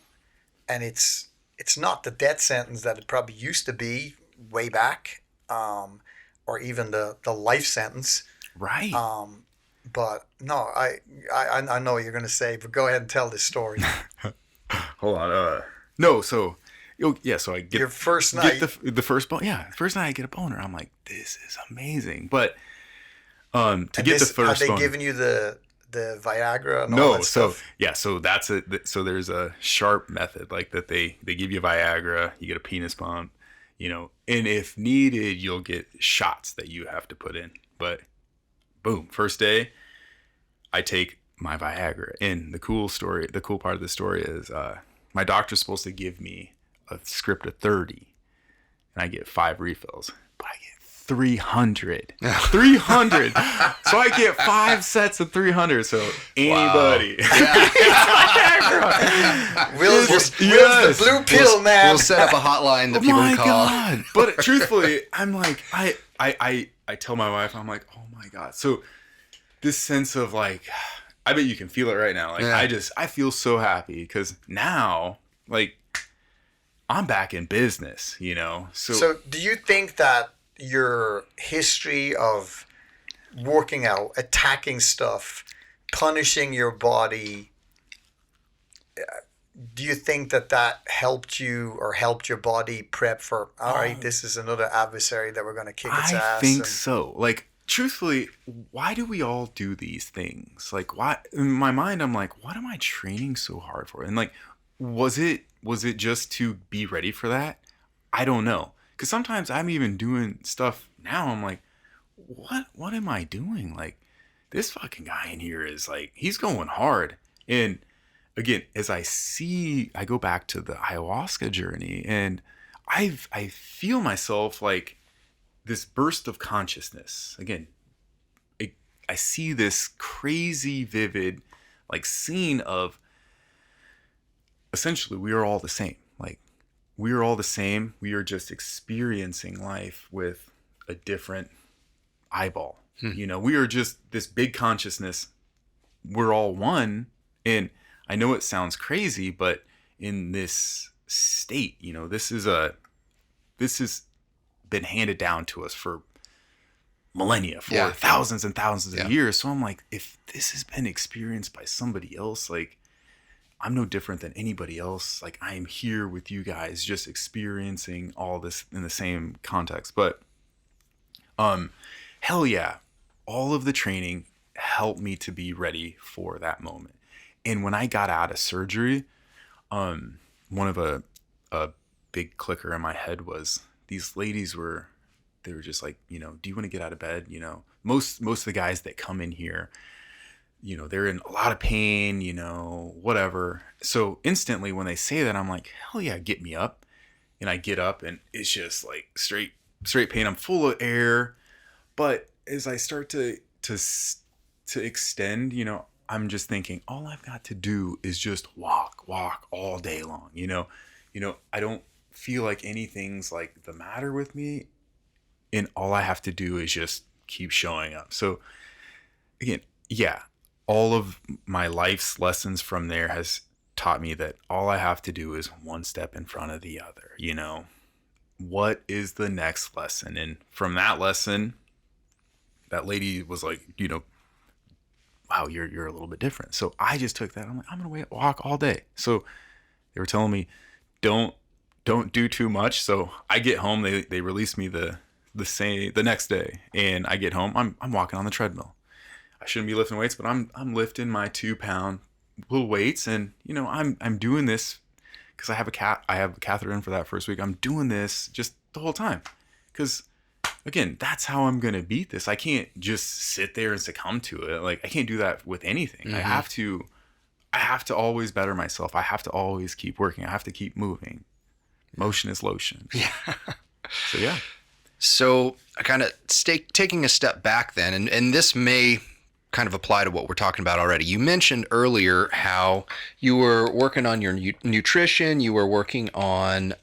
it's not the death sentence that it probably used to be way back, or even the life sentence. Right. But no, I know what you're going to say, but go ahead and tell this story. Hold on. No, so so I get your first night. Get the first boner. Yeah, the first night I get a boner. I'm like, this is amazing. But to get the first, have they given you the Viagra? And all no, that so stuff? yeah, so that's it. So there's a sharp method like that. They give you Viagra. You get a penis pump, you know, and if needed, you'll get shots that you have to put in. But boom, first day, I take my Viagra. And the cool part of the story is my doctor's supposed to give me a script of 30 and I get 5 refills, but I get 300. 300. So I get 5 sets of 300. So anybody. Wow. Will's the blue pill, man. We'll set up a hotline that people can call. God. But truthfully, I'm like, I tell my wife, I'm like, oh my God. So this sense of like, I bet you can feel it right now. Like I feel so happy because now, like, I'm back in business, you know? So do you think that your history of working out, attacking stuff, punishing your body, do you think that helped you or helped your body prep for, all right, this is another adversary that we're going to kick its ass? I think so. Like, truthfully, why do we all do these things? Like, why? In my mind, I'm like, what am I training so hard for? And like, was it just to be ready for that? I don't know. Because sometimes I'm even doing stuff now. I'm like, what am I doing? Like, this fucking guy in here is like, he's going hard. And again, as I go back to the ayahuasca journey, and I feel myself like this burst of consciousness. Again, I see this crazy vivid like scene of essentially we are all the same. Like we are all the same. We are just experiencing life with a different eyeball. You know, we are just this big consciousness. We're all one. And I know it sounds crazy, but in this state, you know, this has been handed down to us for millennia, for thousands and thousands of years. So I'm like, if this has been experienced by somebody else, like I'm no different than anybody else. Like I am here with you guys just experiencing all this in the same context. But hell yeah, all of the training helped me to be ready for that moment. And when I got out of surgery, one of a big clicker in my head was these ladies they were just like, you know, do you want to get out of bed? You know, most of the guys that come in here, you know, they're in a lot of pain, you know, whatever. So instantly when they say that, I'm like, hell yeah, get me up. And I get up and it's just like straight pain. I'm full of air. But as I start to extend, you know, I'm just thinking all I've got to do is just walk all day long. You know, I don't feel like anything's like the matter with me. And all I have to do is just keep showing up. So again, yeah, all of my life's lessons from there has taught me that all I have to do is one step in front of the other. You know, what is the next lesson? And from that lesson, that lady was like, you know, wow, you're a little bit different. So I just took that. I'm like, I'm going to walk all day. So they were telling me, don't do too much. So I get home, they released me the next day, and I get home, I'm walking on the treadmill. I shouldn't be lifting weights, but I'm lifting my 2-pound little weights, and you know, I'm doing this because I have a catheter in for that first week. I'm doing this just the whole time because again, that's how I'm going to beat this. I can't just sit there and succumb to it. Like I can't do that with anything. Mm-hmm. I have to always better myself. I have to always keep working. I have to keep moving. Motion is lotion. Yeah. So yeah. So I kind of taking a step back then, and this may kind of apply to what we're talking about already. You mentioned earlier how you were working on your nutrition, you were working on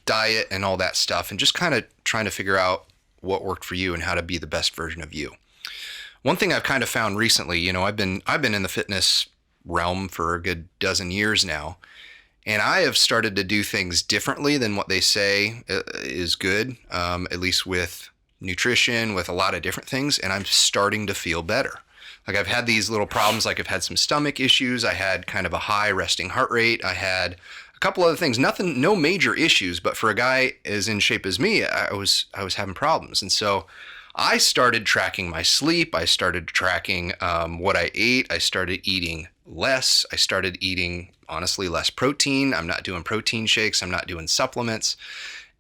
diet and all that stuff, and just kind of trying to figure out what worked for you and how to be the best version of you. One thing I've kind of found recently, you know, I've been in the fitness realm for a good dozen years now, and I have started to do things differently than what they say is good, at least with nutrition, with a lot of different things, and I'm starting to feel better. Like I've had these little problems, like I've had some stomach issues, I had kind of a high resting heart rate, I had a couple other things, no major issues, but for a guy as in shape as me, I was having problems. And so I started tracking my sleep, I started tracking what I ate, I started eating less, I started eating, honestly, less protein. I'm not doing protein shakes, I'm not doing supplements.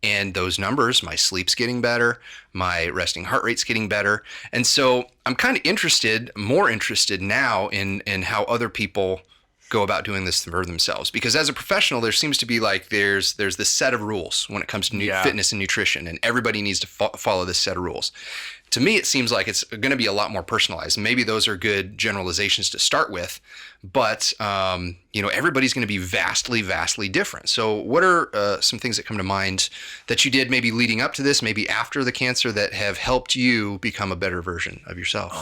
And those numbers, my sleep's getting better, my resting heart rate's getting better. And so I'm kind of more interested now in how other people go about doing this for themselves. Because as a professional, there seems to be like, there's this set of rules when it comes to fitness and nutrition, and everybody needs to follow this set of rules. To me, it seems like it's going to be a lot more personalized. Maybe those are good generalizations to start with, but you know, everybody's going to be vastly, vastly different. So what are some things that come to mind that you did maybe leading up to this, maybe after the cancer, that have helped you become a better version of yourself?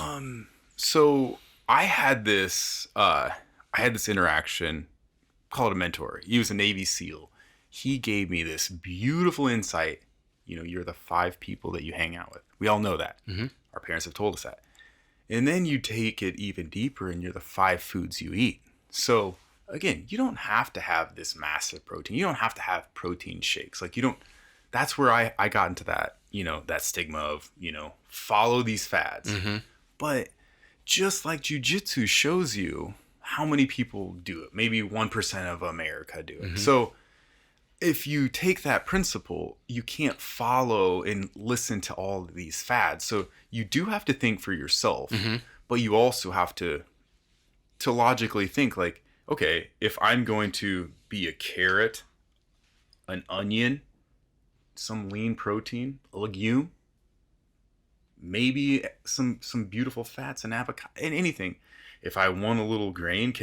So I had this interaction, call it a mentor. He was a Navy SEAL. He gave me this beautiful insight. You know, you're the 5 people that you hang out with. We all know that. Mm-hmm. Our parents have told us that. And then you take it even deeper and you're the 5 foods you eat. So again, you don't have to have this massive protein. You don't have to have protein shakes. Like that's where I got into that, you know, that stigma of, you know, follow these fads. Mm-hmm. But just like jiu-jitsu shows you how many people do it, maybe 1% of America do it. Mm-hmm. So if you take that principle, you can't follow and listen to all of these fads. So you do have to think for yourself, mm-hmm. but you also have to logically think like, okay, if I'm going to be a carrot, an onion, some lean protein, a legume, maybe some beautiful fats and avocado and anything. If I want a little grain,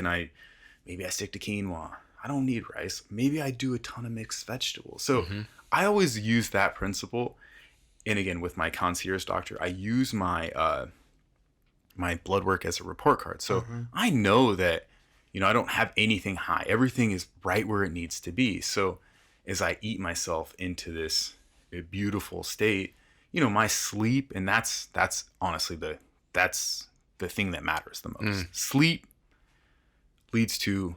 maybe I stick to quinoa. I don't need rice. Maybe I do a ton of mixed vegetables. So I always use that principle. And again, with my concierge doctor, I use my my blood work as a report card. So I know that, I don't have anything high. Everything is right where it needs to be. So as I eat myself into this beautiful state, my sleep, and that's honestly that's the thing that matters the most. Sleep leads to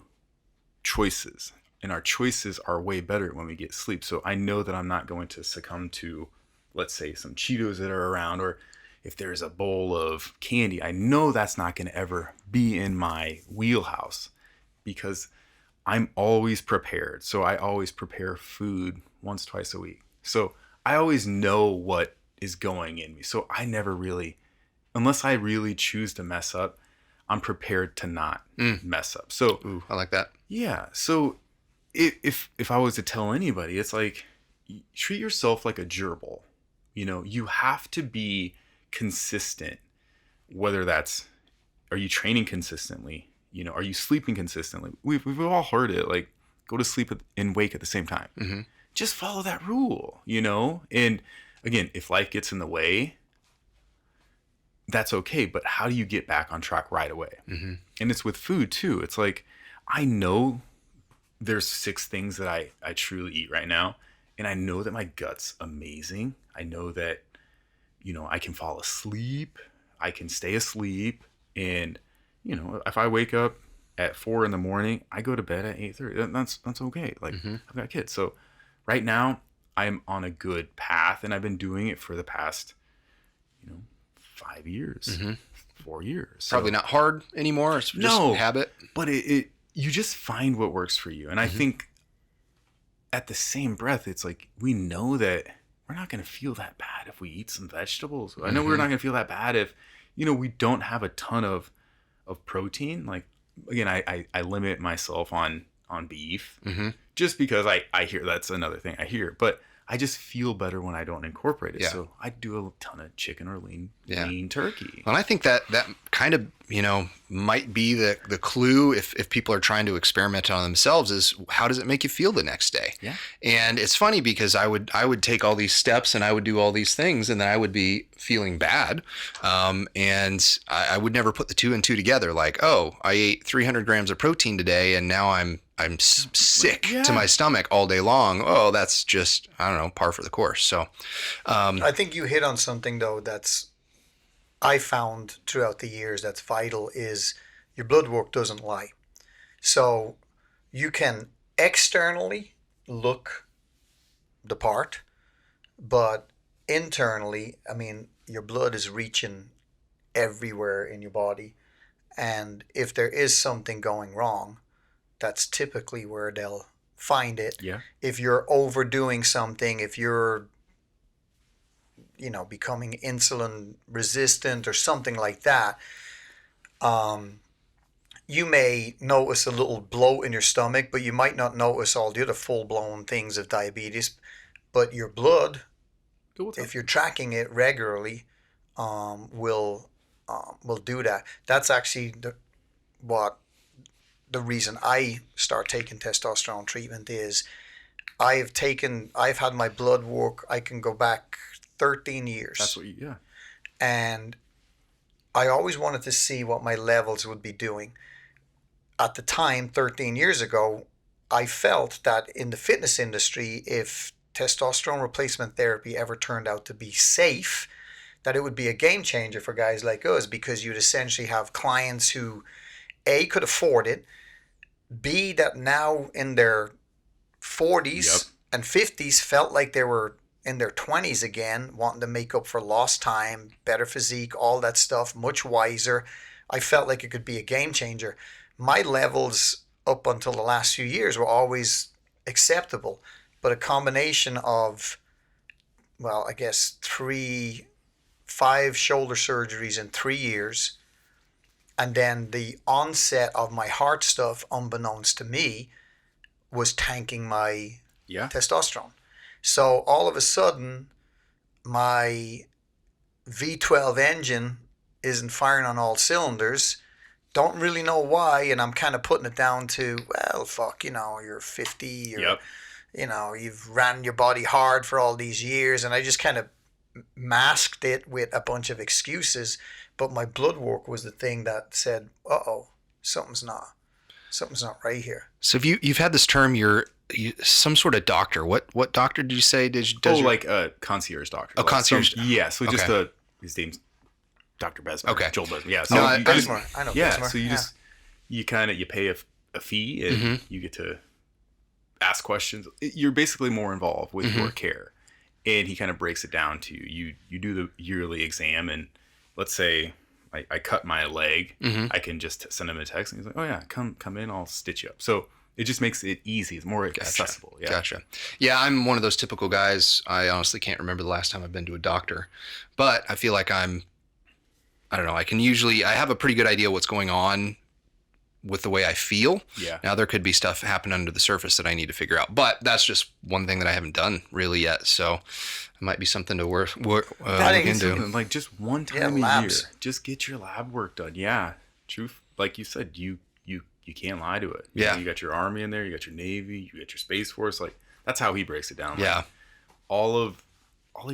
choices, and our choices are way better when we get sleep. So I know that I'm not going to succumb to, let's say, some Cheetos that are around, or if there's a bowl of candy, I know that's not going to ever be in my wheelhouse because I'm always prepared. So I always prepare food once, twice a week. So I always know what is going in me. So I never really, unless I really choose to mess up, I'm prepared to not mess up. So Ooh, I like that. yeah. So if I was to tell anybody, it's like, treat yourself like a gerbil. You have to be consistent, whether that's, are you training consistently? Are you sleeping consistently? We've all heard it, like, go to sleep and wake at the same time. Just follow that rule, and again, if life gets in the way, that's okay. But how do you get back on track right away? And it's with food too. It's like, I know there's 6 things that I truly eat right now. And I know that my gut's amazing. I know that, I can fall asleep. I can stay asleep. And, if I wake up at 4 a.m, I go to bed at 8:30. That's okay. Like, I've got kids. So right now I'm on a good path, and I've been doing it for the past, 5 years, 4 years. Probably not hard anymore. It's just habit. But you just find what works for you. And I think at the same breath, it's like, we know that we're not going to feel that bad if we eat some vegetables. I know we're not going to feel that bad if, we don't have a ton of protein. Like, again, I limit myself on beef just because I hear, that's another thing I hear, but I just feel better when I don't incorporate it. So I do a ton of chicken or lean turkey. And I think that kind of, might be the clue if people are trying to experiment on themselves, is how does it make you feel the next day? Yeah. And it's funny because I would take all these steps and I would do all these things, and then I would be feeling bad. And I would never put the 2 and 2 together. Like, oh, I ate 300 grams of protein today, and now I'm sick to my stomach all day long. Oh, that's just, I don't know, par for the course. So I think you hit on something, though, I found throughout the years that's vital, is your blood work doesn't lie. So you can externally look the part, but internally, your blood is reaching everywhere in your body. And if there is something going wrong, that's typically where they'll find it. Yeah. If you're overdoing something, if you're becoming insulin resistant or something like that, you may notice a little bloat in your stomach, but you might not notice all the other full-blown things of diabetes. But your blood, if you're tracking it regularly, will do that. That's actually the reason I start taking testosterone treatment is I've had my blood work. I can go back 13 years. That's what you, And I always wanted to see what my levels would be doing. At the time, 13 years ago, I felt that in the fitness industry, if testosterone replacement therapy ever turned out to be safe, that it would be a game changer for guys like us, because you'd essentially have clients who, A, could afford it, B, that now in their 40s and 50s felt like they were in their 20s again, wanting to make up for lost time, better physique, all that stuff, much wiser. I felt like it could be a game changer. My levels up until the last few years were always acceptable, but a combination of, well, I guess 5 shoulder surgeries in 3 years, And then the onset of my heart stuff, unbeknownst to me, was tanking my testosterone. So all of a sudden, my V12 engine isn't firing on all cylinders. Don't really know why, and I'm kind of putting it down to, well, fuck, you're 50, you've ran your body hard for all these years, and I just kind of masked it with a bunch of excuses. But my blood work was the thing that said, uh-oh, something's not right here. So if you've had this term, you're some sort of doctor. What doctor did you say? Like a concierge doctor. A concierge. So just his name's Dr. Besmer. Okay. Joel Besmer. Yeah. So I know Besmer. So you pay a fee and you get to ask questions. You're basically more involved with your care. And he kind of breaks it down to you. You do the yearly exam, and let's say I cut my leg. I can just send him a text, and he's like, "Oh yeah, come in. I'll stitch you up." So it just makes it easy. It's more accessible. Yeah. Gotcha. Yeah, I'm one of those typical guys. I honestly can't remember the last time I've been to a doctor, but I feel like I don't know. I have a pretty good idea what's going on with the way I feel. Yeah. Now there could be stuff happen under the surface that I need to figure out, but that's just one thing that I haven't done really yet. So it might be something to look into. Like just one time a year, just get your lab work done. Yeah. Truth. Like you said, you can't lie to it. Yeah. You got your Army in there, you got your Navy, you got your Space Force. Like that's how he breaks it down. Yeah. Like, all of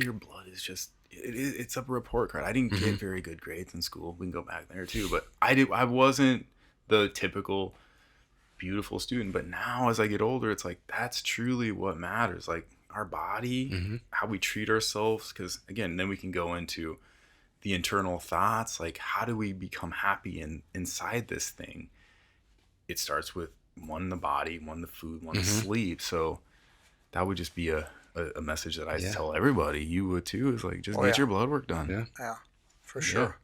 your blood is just, it's a report card. I didn't get very good grades in school. We can go back there too, but I wasn't the typical beautiful student. But now as I get older, it's like that's truly what matters. Like our body, how we treat ourselves. Because again, then we can go into the internal thoughts. Like how do we become happy inside this thing? It starts with one, the body, one, the food, one, the sleep. So that would just be a message that I tell everybody. You would too, is like just get your blood work done. Yeah, for sure.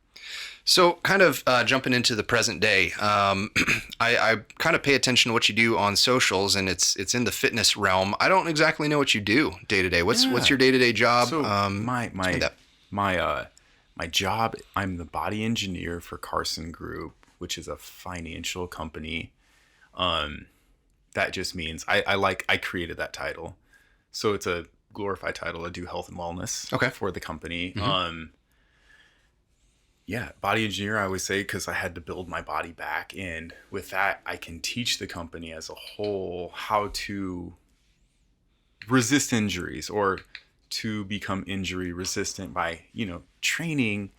So kind of jumping into the present day, I kind of pay attention to what you do on socials, and it's in the fitness realm. I don't exactly know what you do day to day. What's your day to day job? So my job, I'm the body engineer for Carson Group, which is a financial company. That just means I created that title, so it's a glorified title. I do health and wellness for the company. Body engineer, I always say, because I had to build my body back. And with that, I can teach the company as a whole how to resist injuries or to become injury resistant by, training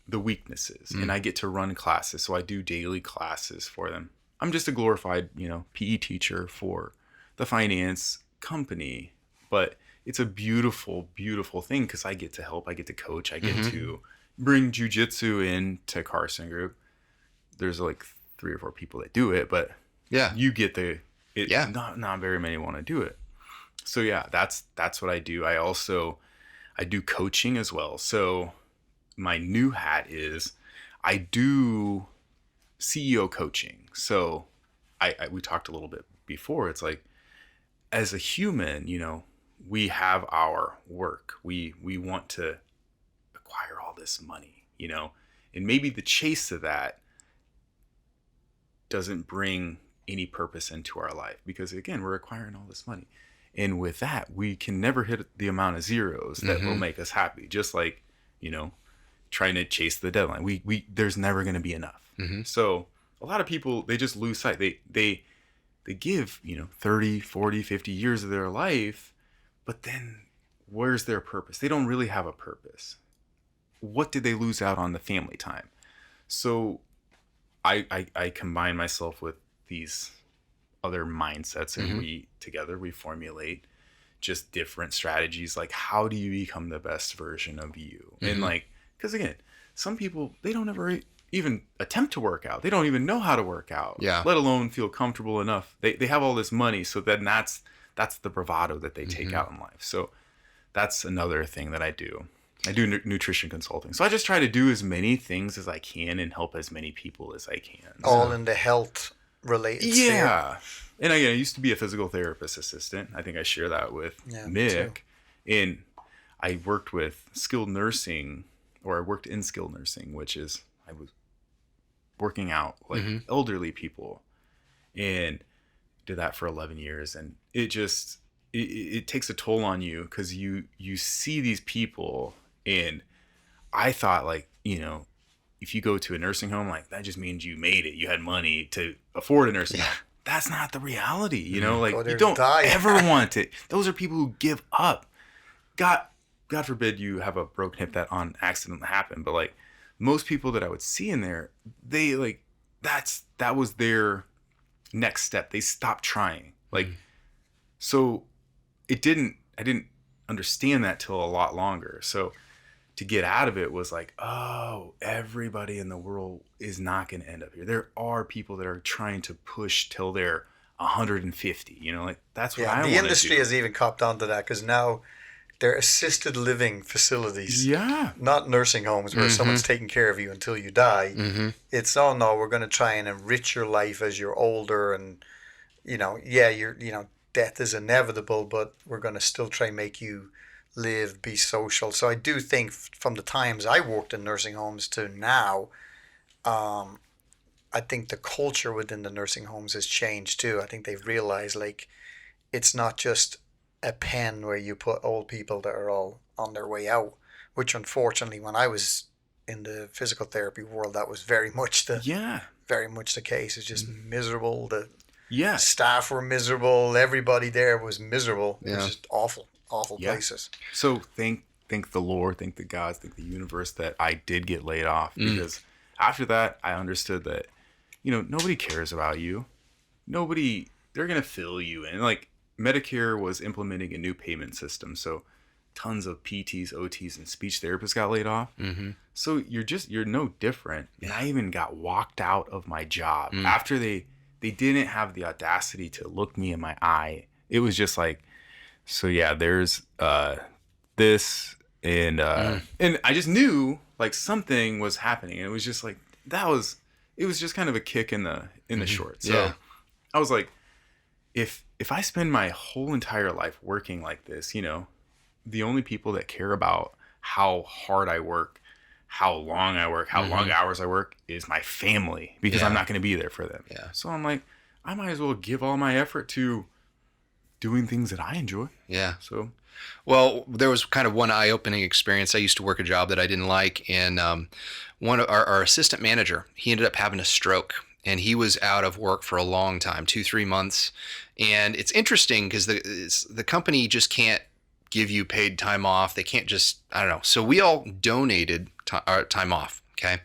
the weaknesses. And I get to run classes. So I do daily classes for them. I'm just a glorified, PE teacher for the finance company. But it's a beautiful, beautiful thing because I get to help. I get to coach. I get to bring jujitsu into Carson Group. There's like 3 or 4 people that do it, but you get not very many want to do it. So that's what I do. I do coaching as well. So my new hat is I do CEO coaching. So we talked a little bit before. It's like as a human, we have our work. We want to acquire all this money, and maybe the chase of that doesn't bring any purpose into our life because again, we're acquiring all this money. And with that, we can never hit the amount of zeros that will make us happy. Just like, trying to chase the deadline. We there's never going to be enough. So a lot of people, they just lose sight. They give, 30, 40, 50 years of their life, but then where's their purpose? They don't really have a purpose. What did they lose out on the family time? So I combine myself with these other mindsets, and we formulate just different strategies. Like, how do you become the best version of you? And because again, some people, they don't ever even attempt to work out. They don't even know how to work out, let alone feel comfortable enough. They have all this money. So then that's the bravado that they take out in life. So that's another thing that I do. I do nutrition consulting. So I just try to do as many things as I can and help as many people as I can. All in the health related sphere. And again, I used to be a physical therapist assistant. I think I share that with Mick. And I worked with skilled nursing, or I worked in skilled nursing, which is, I was working out, like elderly people, and did that for 11 years. And it just, it takes a toll on you, because you see these people. And I thought, like, you know, if you go to a nursing home, like, that just means you made it. You had money to afford a nursing home. That's not the reality, you know? Like, you don't ever want it. Those are people who give up. God forbid you have a broken hip that on accident happened. But, like, most people that I would see in there, they, like, that was their next step. They stopped trying. Like, so I didn't understand that till a lot longer. So to get out of it was like, oh, everybody in the world is not going to end up here. There are people that are trying to push till they're 150, you know, like, that's what I want to do. The industry has even copped onto that, because now they're assisted living facilities. Yeah. Not nursing homes where someone's taking care of you until you die. It's, oh no, we're going to try and enrich your life as you're older. And, you know, death is inevitable, but we're going to still try and make you live, be social. So I do think from the times I worked in nursing homes to now, I think the culture within the nursing homes has changed too. I think they've realized, like, it's not just a pen where you put old people that are all on their way out, which unfortunately when I was in the physical therapy world, that was very much the case. It's just miserable. The staff were miserable. Everybody there was miserable. It was just awful places. So thank the Lord, thank the gods, thank the universe that I did get laid off, because after that I understood that, you know, nobody cares about you. They're going to fill you in. Like, Medicare was implementing a new payment system. So tons of PTs, OTs, and speech therapists got laid off. So you're no different. And I even got walked out of my job after they didn't have the audacity to look me in my eye. It was just like, so yeah, there's this, and I just knew, like, something was happening. And it was just like, it was just kind of a kick in the short. So I was like, if I spend my whole entire life working like this, you know, the only people that care about how hard I work, how long I work, how long hours I work is my family, because I'm not going to be there for them. So I'm like, I might as well give all my effort to doing things that I enjoy. So, well, there was kind of one eye-opening experience. I used to work a job that I didn't like, and one of our assistant manager, he ended up having a stroke, and he was out of work for a long time, 2-3 months. And it's interesting because the company just can't give you paid time off. They can't just, I don't know. So we all donated time off. Okay.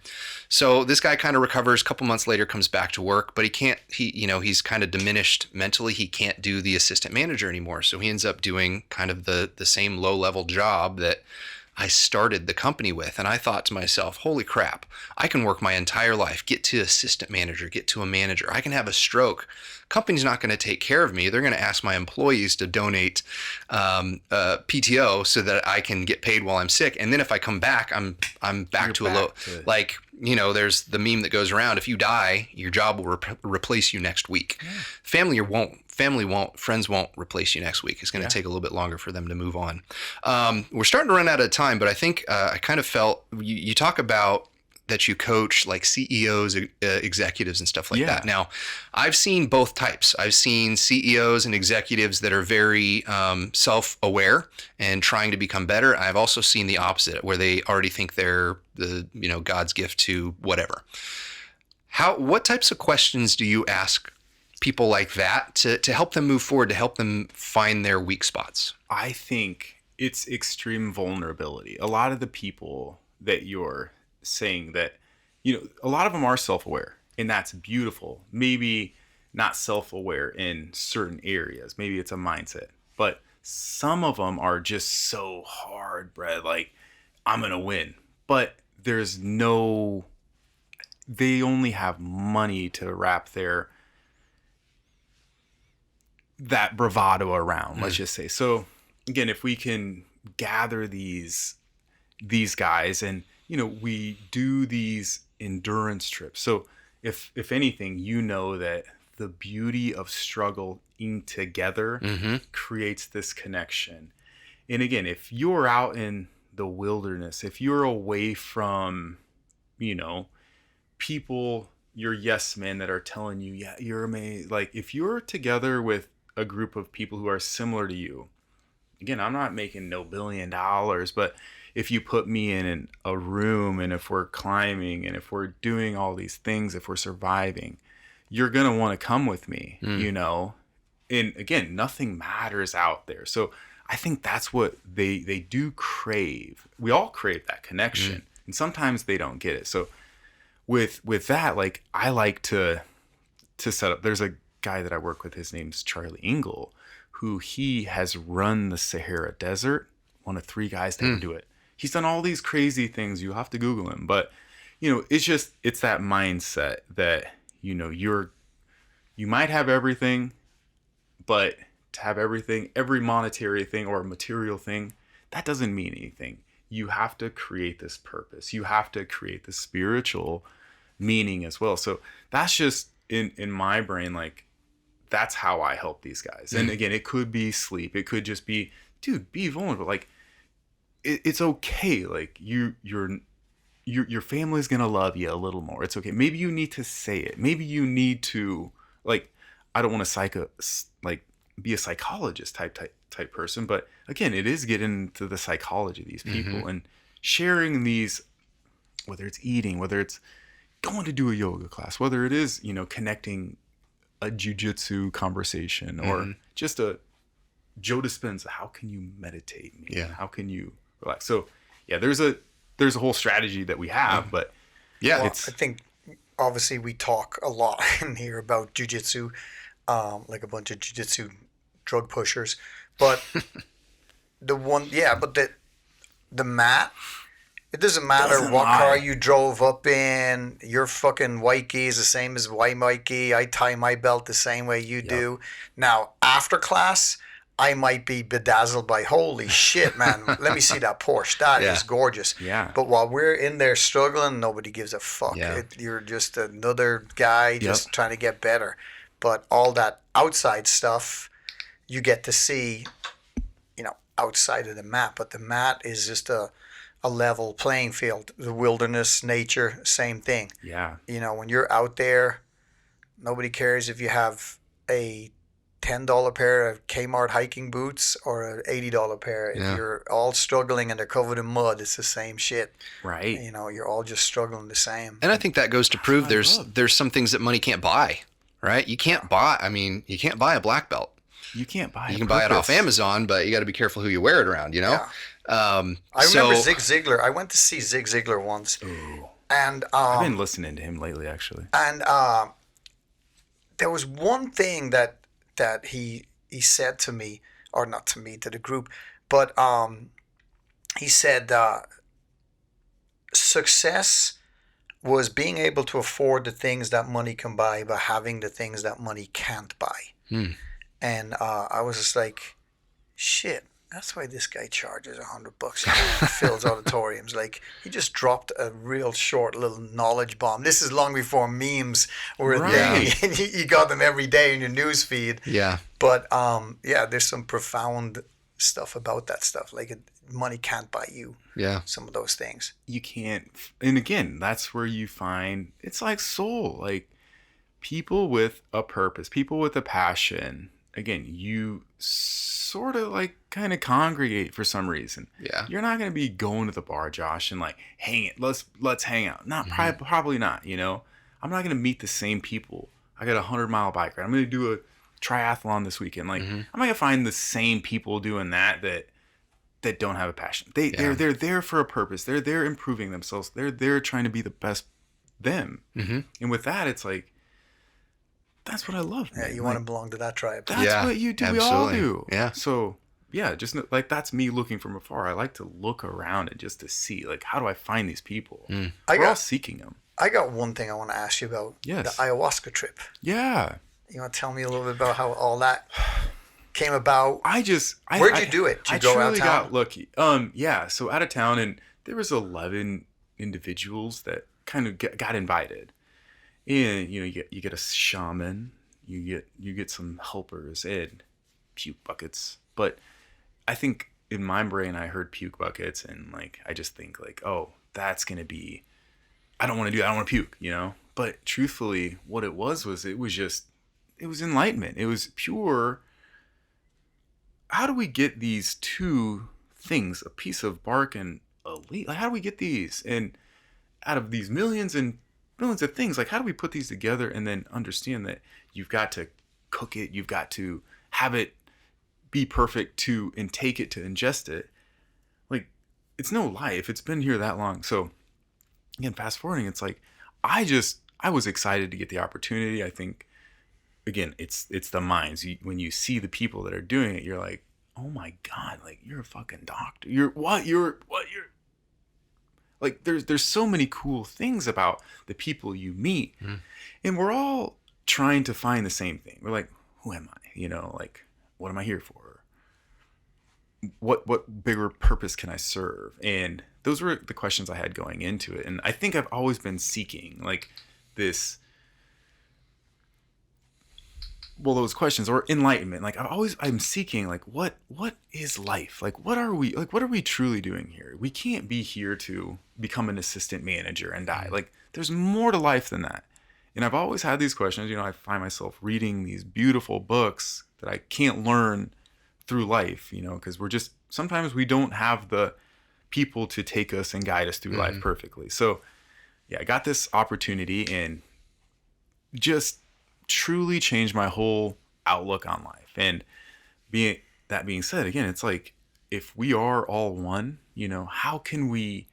So this guy kind of recovers, a couple months later, comes back to work, but he's kind of diminished mentally. He can't do the assistant manager anymore. So he ends up doing kind of the same low level job that I started the company with. And I thought to myself, holy crap, I can work my entire life, get to assistant manager, get to a manager. I can have a stroke. Company's not going to take care of me. They're going to ask my employees to donate PTO so that I can get paid while I'm sick. And then if I come back, I'm back to a low, like, you know, there's the meme that goes around. If you die, your job will replace you next week. Family won't, friends won't replace you next week. It's going to take a little bit longer for them to move on. We're starting to run out of time, but I think I kind of felt you talk about that you coach like CEOs, executives and stuff like that. Now, I've seen both types. I've seen CEOs and executives that are very self-aware and trying to become better. I've also seen the opposite, where they already think they're God's gift to whatever. What types of questions do you ask people like that to help them move forward, to help them find their weak spots? I think it's extreme vulnerability. A lot of the people that you're saying that, a lot of them are self-aware, and that's beautiful. Maybe not self-aware in certain areas. Maybe it's a mindset, but some of them are just so hard bred, like, I'm going to win, but they only have money to wrap that bravado around, let's just say. So again, if we can gather these guys, and we do these endurance trips. So if anything, that the beauty of struggling together creates this connection. And again, if you're out in the wilderness, if you're away from, people your yes men that are telling you, yeah, you're amazing. Like if you're together with a group of people who are similar to you, again, I'm not making no $1 billion, but if you put me in a room and if we're climbing and if we're doing all these things, if we're surviving, you're going to want to come with me, you know? And again, nothing matters out there. So I think that's what they do crave. We all crave that connection. And sometimes they don't get it. So with that, like I like to set up, there's a guy that I work with, his name's Charlie Engel, who he has run the Sahara Desert, one of 3 guys to ever do it. He's done all these crazy things. You have to Google him. But, you know, it's that mindset that, you know, you might have everything, but to have everything, every monetary thing or material thing, that doesn't mean anything. You have to create this purpose. You have to create the spiritual meaning as well. So that's just in my brain, like, that's how I help these guys. And again, it could be sleep. It could just be, dude, be vulnerable. Like, it's okay. Like your family's going to love you a little more. It's okay. Maybe you need to say it. Maybe you need to, like, I don't want to be a psychologist type person, but again, it is getting into the psychology of these people and sharing these, whether it's eating, whether it's going to do a yoga class, whether it is, you know, connecting a jiu-jitsu conversation or just a Joe Dispenza, how can you meditate? How can you relax? So yeah, there's a whole strategy that we have, but I think obviously we talk a lot in here about jiu-jitsu, like a bunch of jiu-jitsu drug pushers, but the mat, it doesn't matter what car you drove up in. Your fucking white gi is the same as white gi. I tie my belt the same way you do. Now, after class, I might be bedazzled by, holy shit, man, let me see that Porsche. That is gorgeous. Yeah. But while we're in there struggling, nobody gives a fuck. Yeah. You're just another guy just trying to get better. But all that outside stuff, you get to see, you know, outside of the mat. But the mat is just a level playing field. The wilderness, nature, same thing. Yeah. You know, when you're out there, nobody cares if you have a $10 pair of Kmart hiking boots or an $80 pair. If you're all struggling and they're covered in mud, it's the same shit. Right. You know, you're all just struggling the same. And I think that goes to prove there's some things that money can't buy, right? You can't buy a black belt. You can't buy it. You can buy it off Amazon, but you got to be careful who you wear it around, you know? Yeah. I remember Zig Ziglar. I went to see Zig Ziglar once. Ooh. And I've been listening to him lately, actually. And there was one thing that he said to me, or not to me, to the group, but he said success was being able to afford the things that money can buy, but having the things that money can't buy. And I was just like, shit, that's why this guy charges $100 and fills auditoriums. Like, he just dropped a real short little knowledge bomb. This is long before memes were a thing. And you got them every day in your news feed. Yeah. But there's some profound stuff about that stuff. Like, money can't buy you some of those things. You can't. And again, that's where you find, it's like soul. Like, people with a purpose, people with a passion. Again, you sort of like kind of congregate for some reason. Yeah. You're not going to be going to the bar, Josh, and like, hang it, let's hang out. Not probably not, you know. I'm not going to meet the same people. I got a 100-mile bike ride. I'm going to do a triathlon this weekend. Like, I'm not going to find the same people doing that don't have a passion. They're there for a purpose. They're improving themselves. They're trying to be the best them. And with that, it's like, that's what I love, man. Yeah, you want to belong to that tribe. That's what you do. Absolutely. We all do. Yeah. So, yeah, just like, that's me looking from afar. I like to look around and just to see, like, how do I find these people? We're all seeking them. I got one thing I want to ask you about. Yes. The ayahuasca trip. Yeah. You want to tell me a little bit about how all that came about? Where'd you do it? Did you go go out of town? I got lucky. Yeah. So out of town, and there was 11 individuals that kind of got invited. And, you know, you get a shaman. You get some helpers and puke buckets. But I think in my brain, I heard puke buckets, and like, I just think like, oh, that's going to be, I don't want to do that. I don't want to puke, you know, But truthfully, what it was it was enlightenment. It was pure. How do we get these two things, a piece of bark and a leaf? Like, how do we get these? And out of these millions and millions of things, like, how do we put these together and then understand that you've got to cook it, you've got to have it be perfect to intake it, to ingest it? Like, it's no lie if it's been here that long. So again, fast forwarding, it's like, I was excited to get the opportunity. I think, again, it's the minds. When you see the people that are doing it, you're like, oh my God, like, you're a fucking doctor. You're like, there's so many cool things about the people you meet. And we're all trying to find the same thing. We're like, who am I? You know, like, what am I here for? What bigger purpose can I serve? And those were the questions I had going into it. And I think I've always been seeking like this, well, those questions or enlightenment. Like I'm seeking like, what is life? Like, what are we truly doing here? We can't be here to become an assistant manager and die. Like, there's more to life than that. And I've always had these questions. You know, I find myself reading these beautiful books that I can't learn through life, you know, because sometimes we don't have the people to take us and guide us through life perfectly. So yeah, I got this opportunity and just truly changed my whole outlook on life. And being said, again, it's like, if we are all one, you know, how can we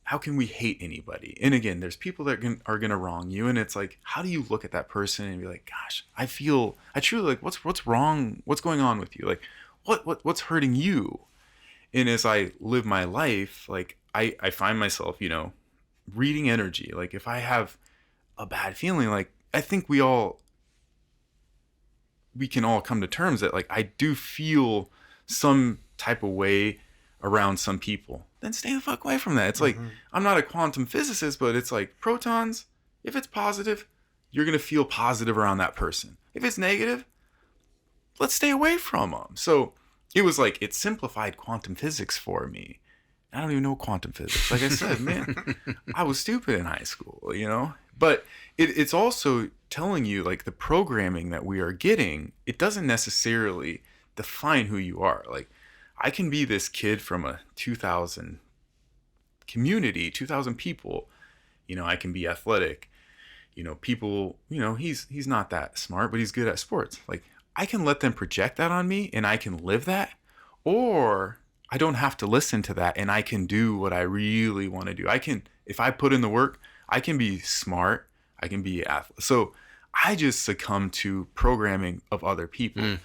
hate anybody? And again, there's people that are going to wrong you. And it's like, how do you look at that person and be like, gosh, I truly like, what's wrong? What's going on with you? Like, what's hurting you? And as I live my life, like I find myself, you know, reading energy. Like, if I have a bad feeling, like, I think we can all come to terms that like, I do feel some type of way around some people, then stay the fuck away from that. It's like, I'm not a quantum physicist, but it's like protons, if it's positive, you're going to feel positive around that person. If it's negative, let's stay away from them. So it was like, it simplified quantum physics for me. I don't even know quantum physics. Like I said, man, I was stupid in high school, you know, but it's also telling you like the programming that we are getting, it doesn't necessarily define who you are. Like, I can be this kid from a 2,000 community, 2,000 people, you know, I can be athletic, you know, people, you know, he's not that smart, but he's good at sports. Like, I can let them project that on me and I can live that, or I don't have to listen to that and I can do what I really want to do. If I put in the work, I can be smart, I can be athlete. So I just succumb to programming of other people.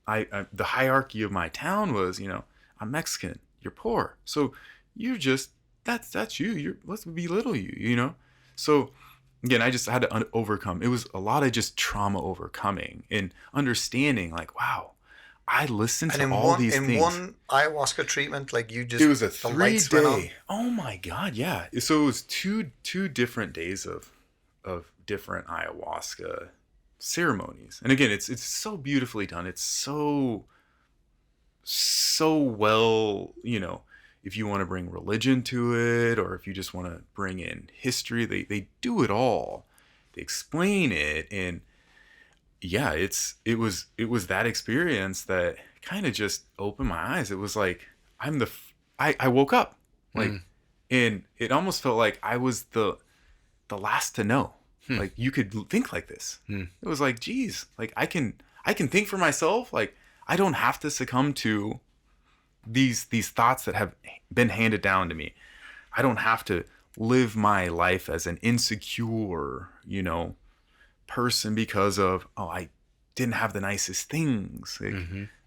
The hierarchy of my town was, you know, I'm Mexican, you're poor, so you're just that's you. Let's belittle you, you know. So again, I just had to overcome. It was a lot of just trauma overcoming and understanding. Like, wow, I listened to all these things. In one ayahuasca treatment, like you just, it was a 3-day. Oh my God, yeah. So it was two different days of different ayahuasca ceremonies. And again, it's so beautifully done. It's so well, you know, if you want to bring religion to it, or if you just want to bring in history, they do it all. They explain it. And yeah, it was that experience that kind of just opened my eyes. It was like, I woke up, like, and it almost felt like I was the last to know. Like, you could think like this. It was like, geez, like I can think for myself. Like, I don't have to succumb to these thoughts that have been handed down to me. I don't have to live my life as an insecure, you know, person because of, I didn't have the nicest things. Like,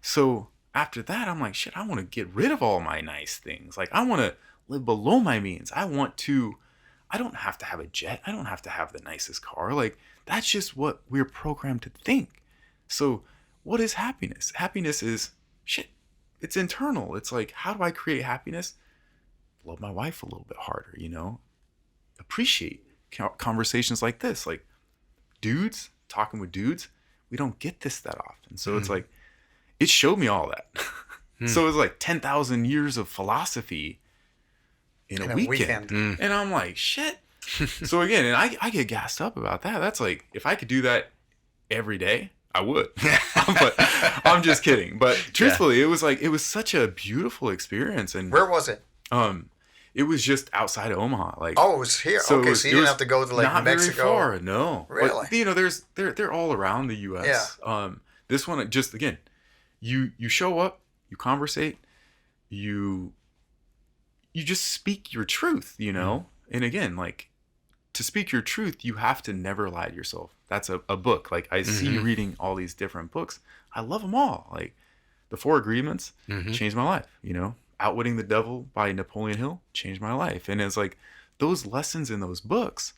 so after that, I'm like, shit, I want to get rid of all my nice things. Like, I want to live below my means. I don't have to have a jet. I don't have to have the nicest car. Like, that's just what we're programmed to think. So what is happiness? Happiness is shit. It's internal. It's like, how do I create happiness? Love my wife a little bit harder, you know? Appreciate conversations like this. Like, dudes, talking with dudes, we don't get this that often. So it's like, it showed me all that. So it was like 10,000 years of philosophy in a weekend. And I'm like, shit, So again, and I get gassed up about that. That's like, if I could do that every day, I would. But I'm just kidding. But truthfully, it was such a beautiful experience. And Where was it? it was just outside of Omaha. Like, Oh, it was here. so Okay, so you didn't have to go to like not Mexico. very far, no. Really? But, you know, they're all around the U.S. Yeah. This one, just again, you show up, you conversate, you just speak your truth, you know. And again, like, to speak your truth, you have to never lie to yourself. That's a book. Like, I see you reading all these different books. I love them all. Like, The Four Agreements changed my life, you know. Outwitting the Devil by Napoleon Hill changed my life. And it's like, those lessons in those books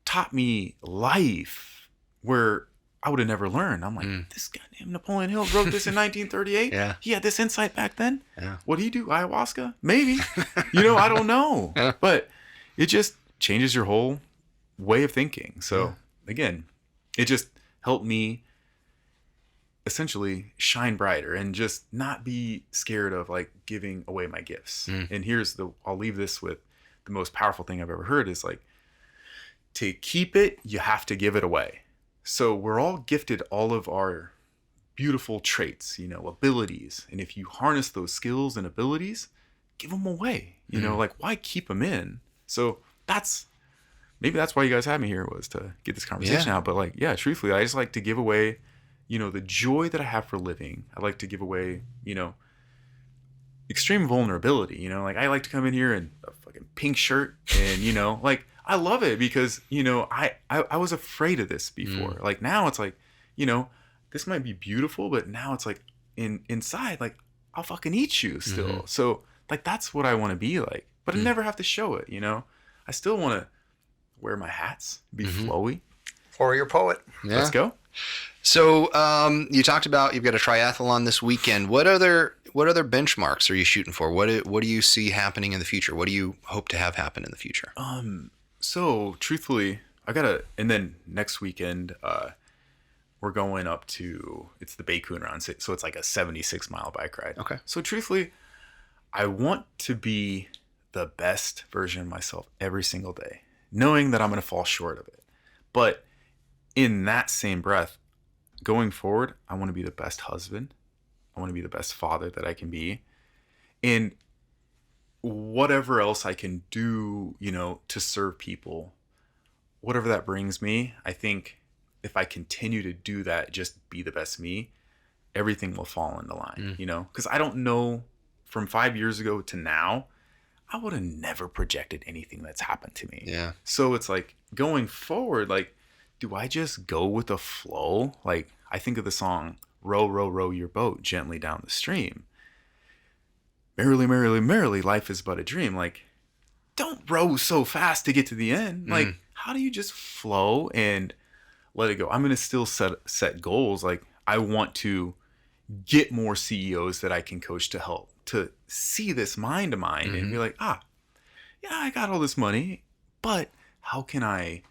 taught me life where I would have never learned. I'm like, this guy named Napoleon Hill wrote this in 1938. Yeah. He had this insight back then. Yeah. What'd he do? Ayahuasca? Maybe. You know, I don't know. Yeah. But it just changes your whole way of thinking. So again, it just helped me essentially shine brighter and just not be scared of like giving away my gifts. And I'll leave this with the most powerful thing I've ever heard is like, to keep it, you have to give it away. So we're all gifted all of our beautiful traits, you know, abilities. And if you harness those skills and abilities, give them away, you know, like, why keep them in? So maybe that's why you guys had me here, was to get this conversation out. But like, yeah, truthfully, I just like to give away, you know, the joy that I have for living. I like to give away, you know, extreme vulnerability, you know, like, I like to come in here in a fucking pink shirt and, you know, like, I love it because, you know, I was afraid of this before. Like, now it's like, you know, this might be beautiful, but now it's like inside, like, I'll fucking eat you still. So like, that's what I want to be like, but I never have to show it, you know. I still want to wear my hats, be flowy. Or your poet. Yeah. Let's go. So you talked about you've got a triathlon this weekend. What other benchmarks are you shooting for? What do you see happening in the future? What do you hope to have happen in the future? So truthfully, and then next weekend, we're going up to, it's the Bakun Run. So it's like a 76-mile bike ride. Okay. So truthfully, I want to be the best version of myself every single day, knowing that I'm going to fall short of it. But in that same breath, going forward, I want to be the best husband. I want to be the best father that I can be. And whatever else I can do, you know, to serve people, whatever that brings me, I think if I continue to do that, just be the best me, everything will fall into line, you know? Because I don't know, from 5 years ago to now, I would have never projected anything that's happened to me. Yeah. So it's like, going forward, like, do I just go with the flow? Like, I think of the song, row, row, row your boat gently down the stream. Merrily, merrily, merrily, life is but a dream. Like, don't row so fast to get to the end. Like, how do you just flow and let it go? I'm going to still set goals. Like, I want to get more CEOs that I can coach to help, to see this mind of mine and be like, yeah, I got all this money, but how can I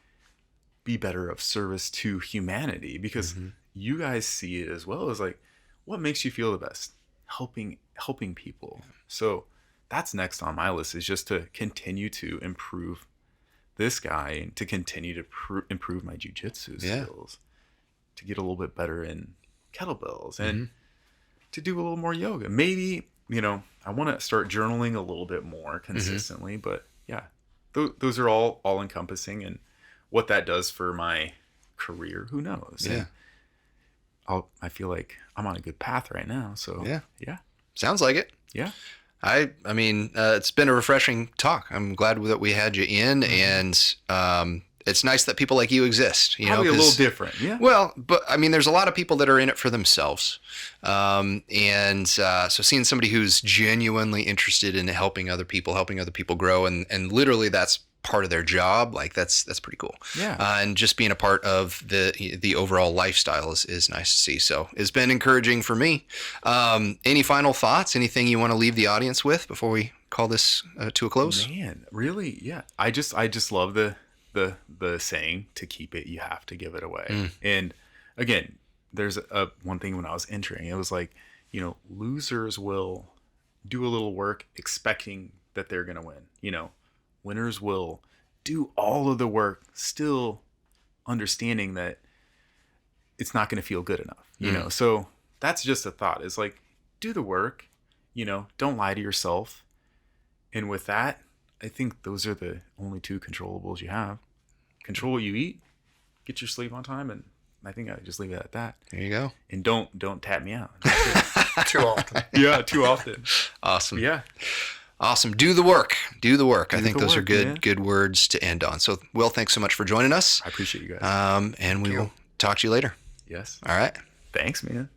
be better of service to humanity? Because you guys see it as well as like, what makes you feel the best? Helping people. So that's next on my list, is just to continue to improve this guy and to continue to improve my jiu-jitsu skills, to get a little bit better in kettlebells and to do a little more yoga. Maybe, you know, I want to start journaling a little bit more consistently, but yeah, those are all encompassing, and what that does for my career, who knows? Yeah. And I feel like I'm on a good path right now. So yeah. Sounds like it. Yeah. I mean, it's been a refreshing talk. I'm glad that we had you in, and it's nice that people like you exist. You Probably know, a little different. Yeah. Well, but I mean, there's a lot of people that are in it for themselves, and so seeing somebody who's genuinely interested in helping other people grow, and literally that's part of their job, like that's pretty cool. Yeah. And just being a part of the overall lifestyle is nice to see. So it's been encouraging for me. Any final thoughts? Anything you want to leave the audience with before we call this to a close? Man, really? Yeah. I just love the saying, to keep it, you have to give it away. And again, there's one thing when I was entering, it was like, you know, losers will do a little work expecting that they're going to win. You know, winners will do all of the work, still understanding that it's not going to feel good enough, you know? So that's just a thought. It's like, do the work, you know, don't lie to yourself. And with that, I think those are the only two controllables you have. Control what you eat, get your sleep on time, and I think I just leave it at that. There you go. And don't tap me out. Too often. Yeah, too often. Awesome. Yeah. Awesome. Do the work. Do the work. I think the those are work, good man. good words to end on. So, Will, thanks so much for joining us. I appreciate you guys. And we will talk to you later. Yes. All right. Thanks, man.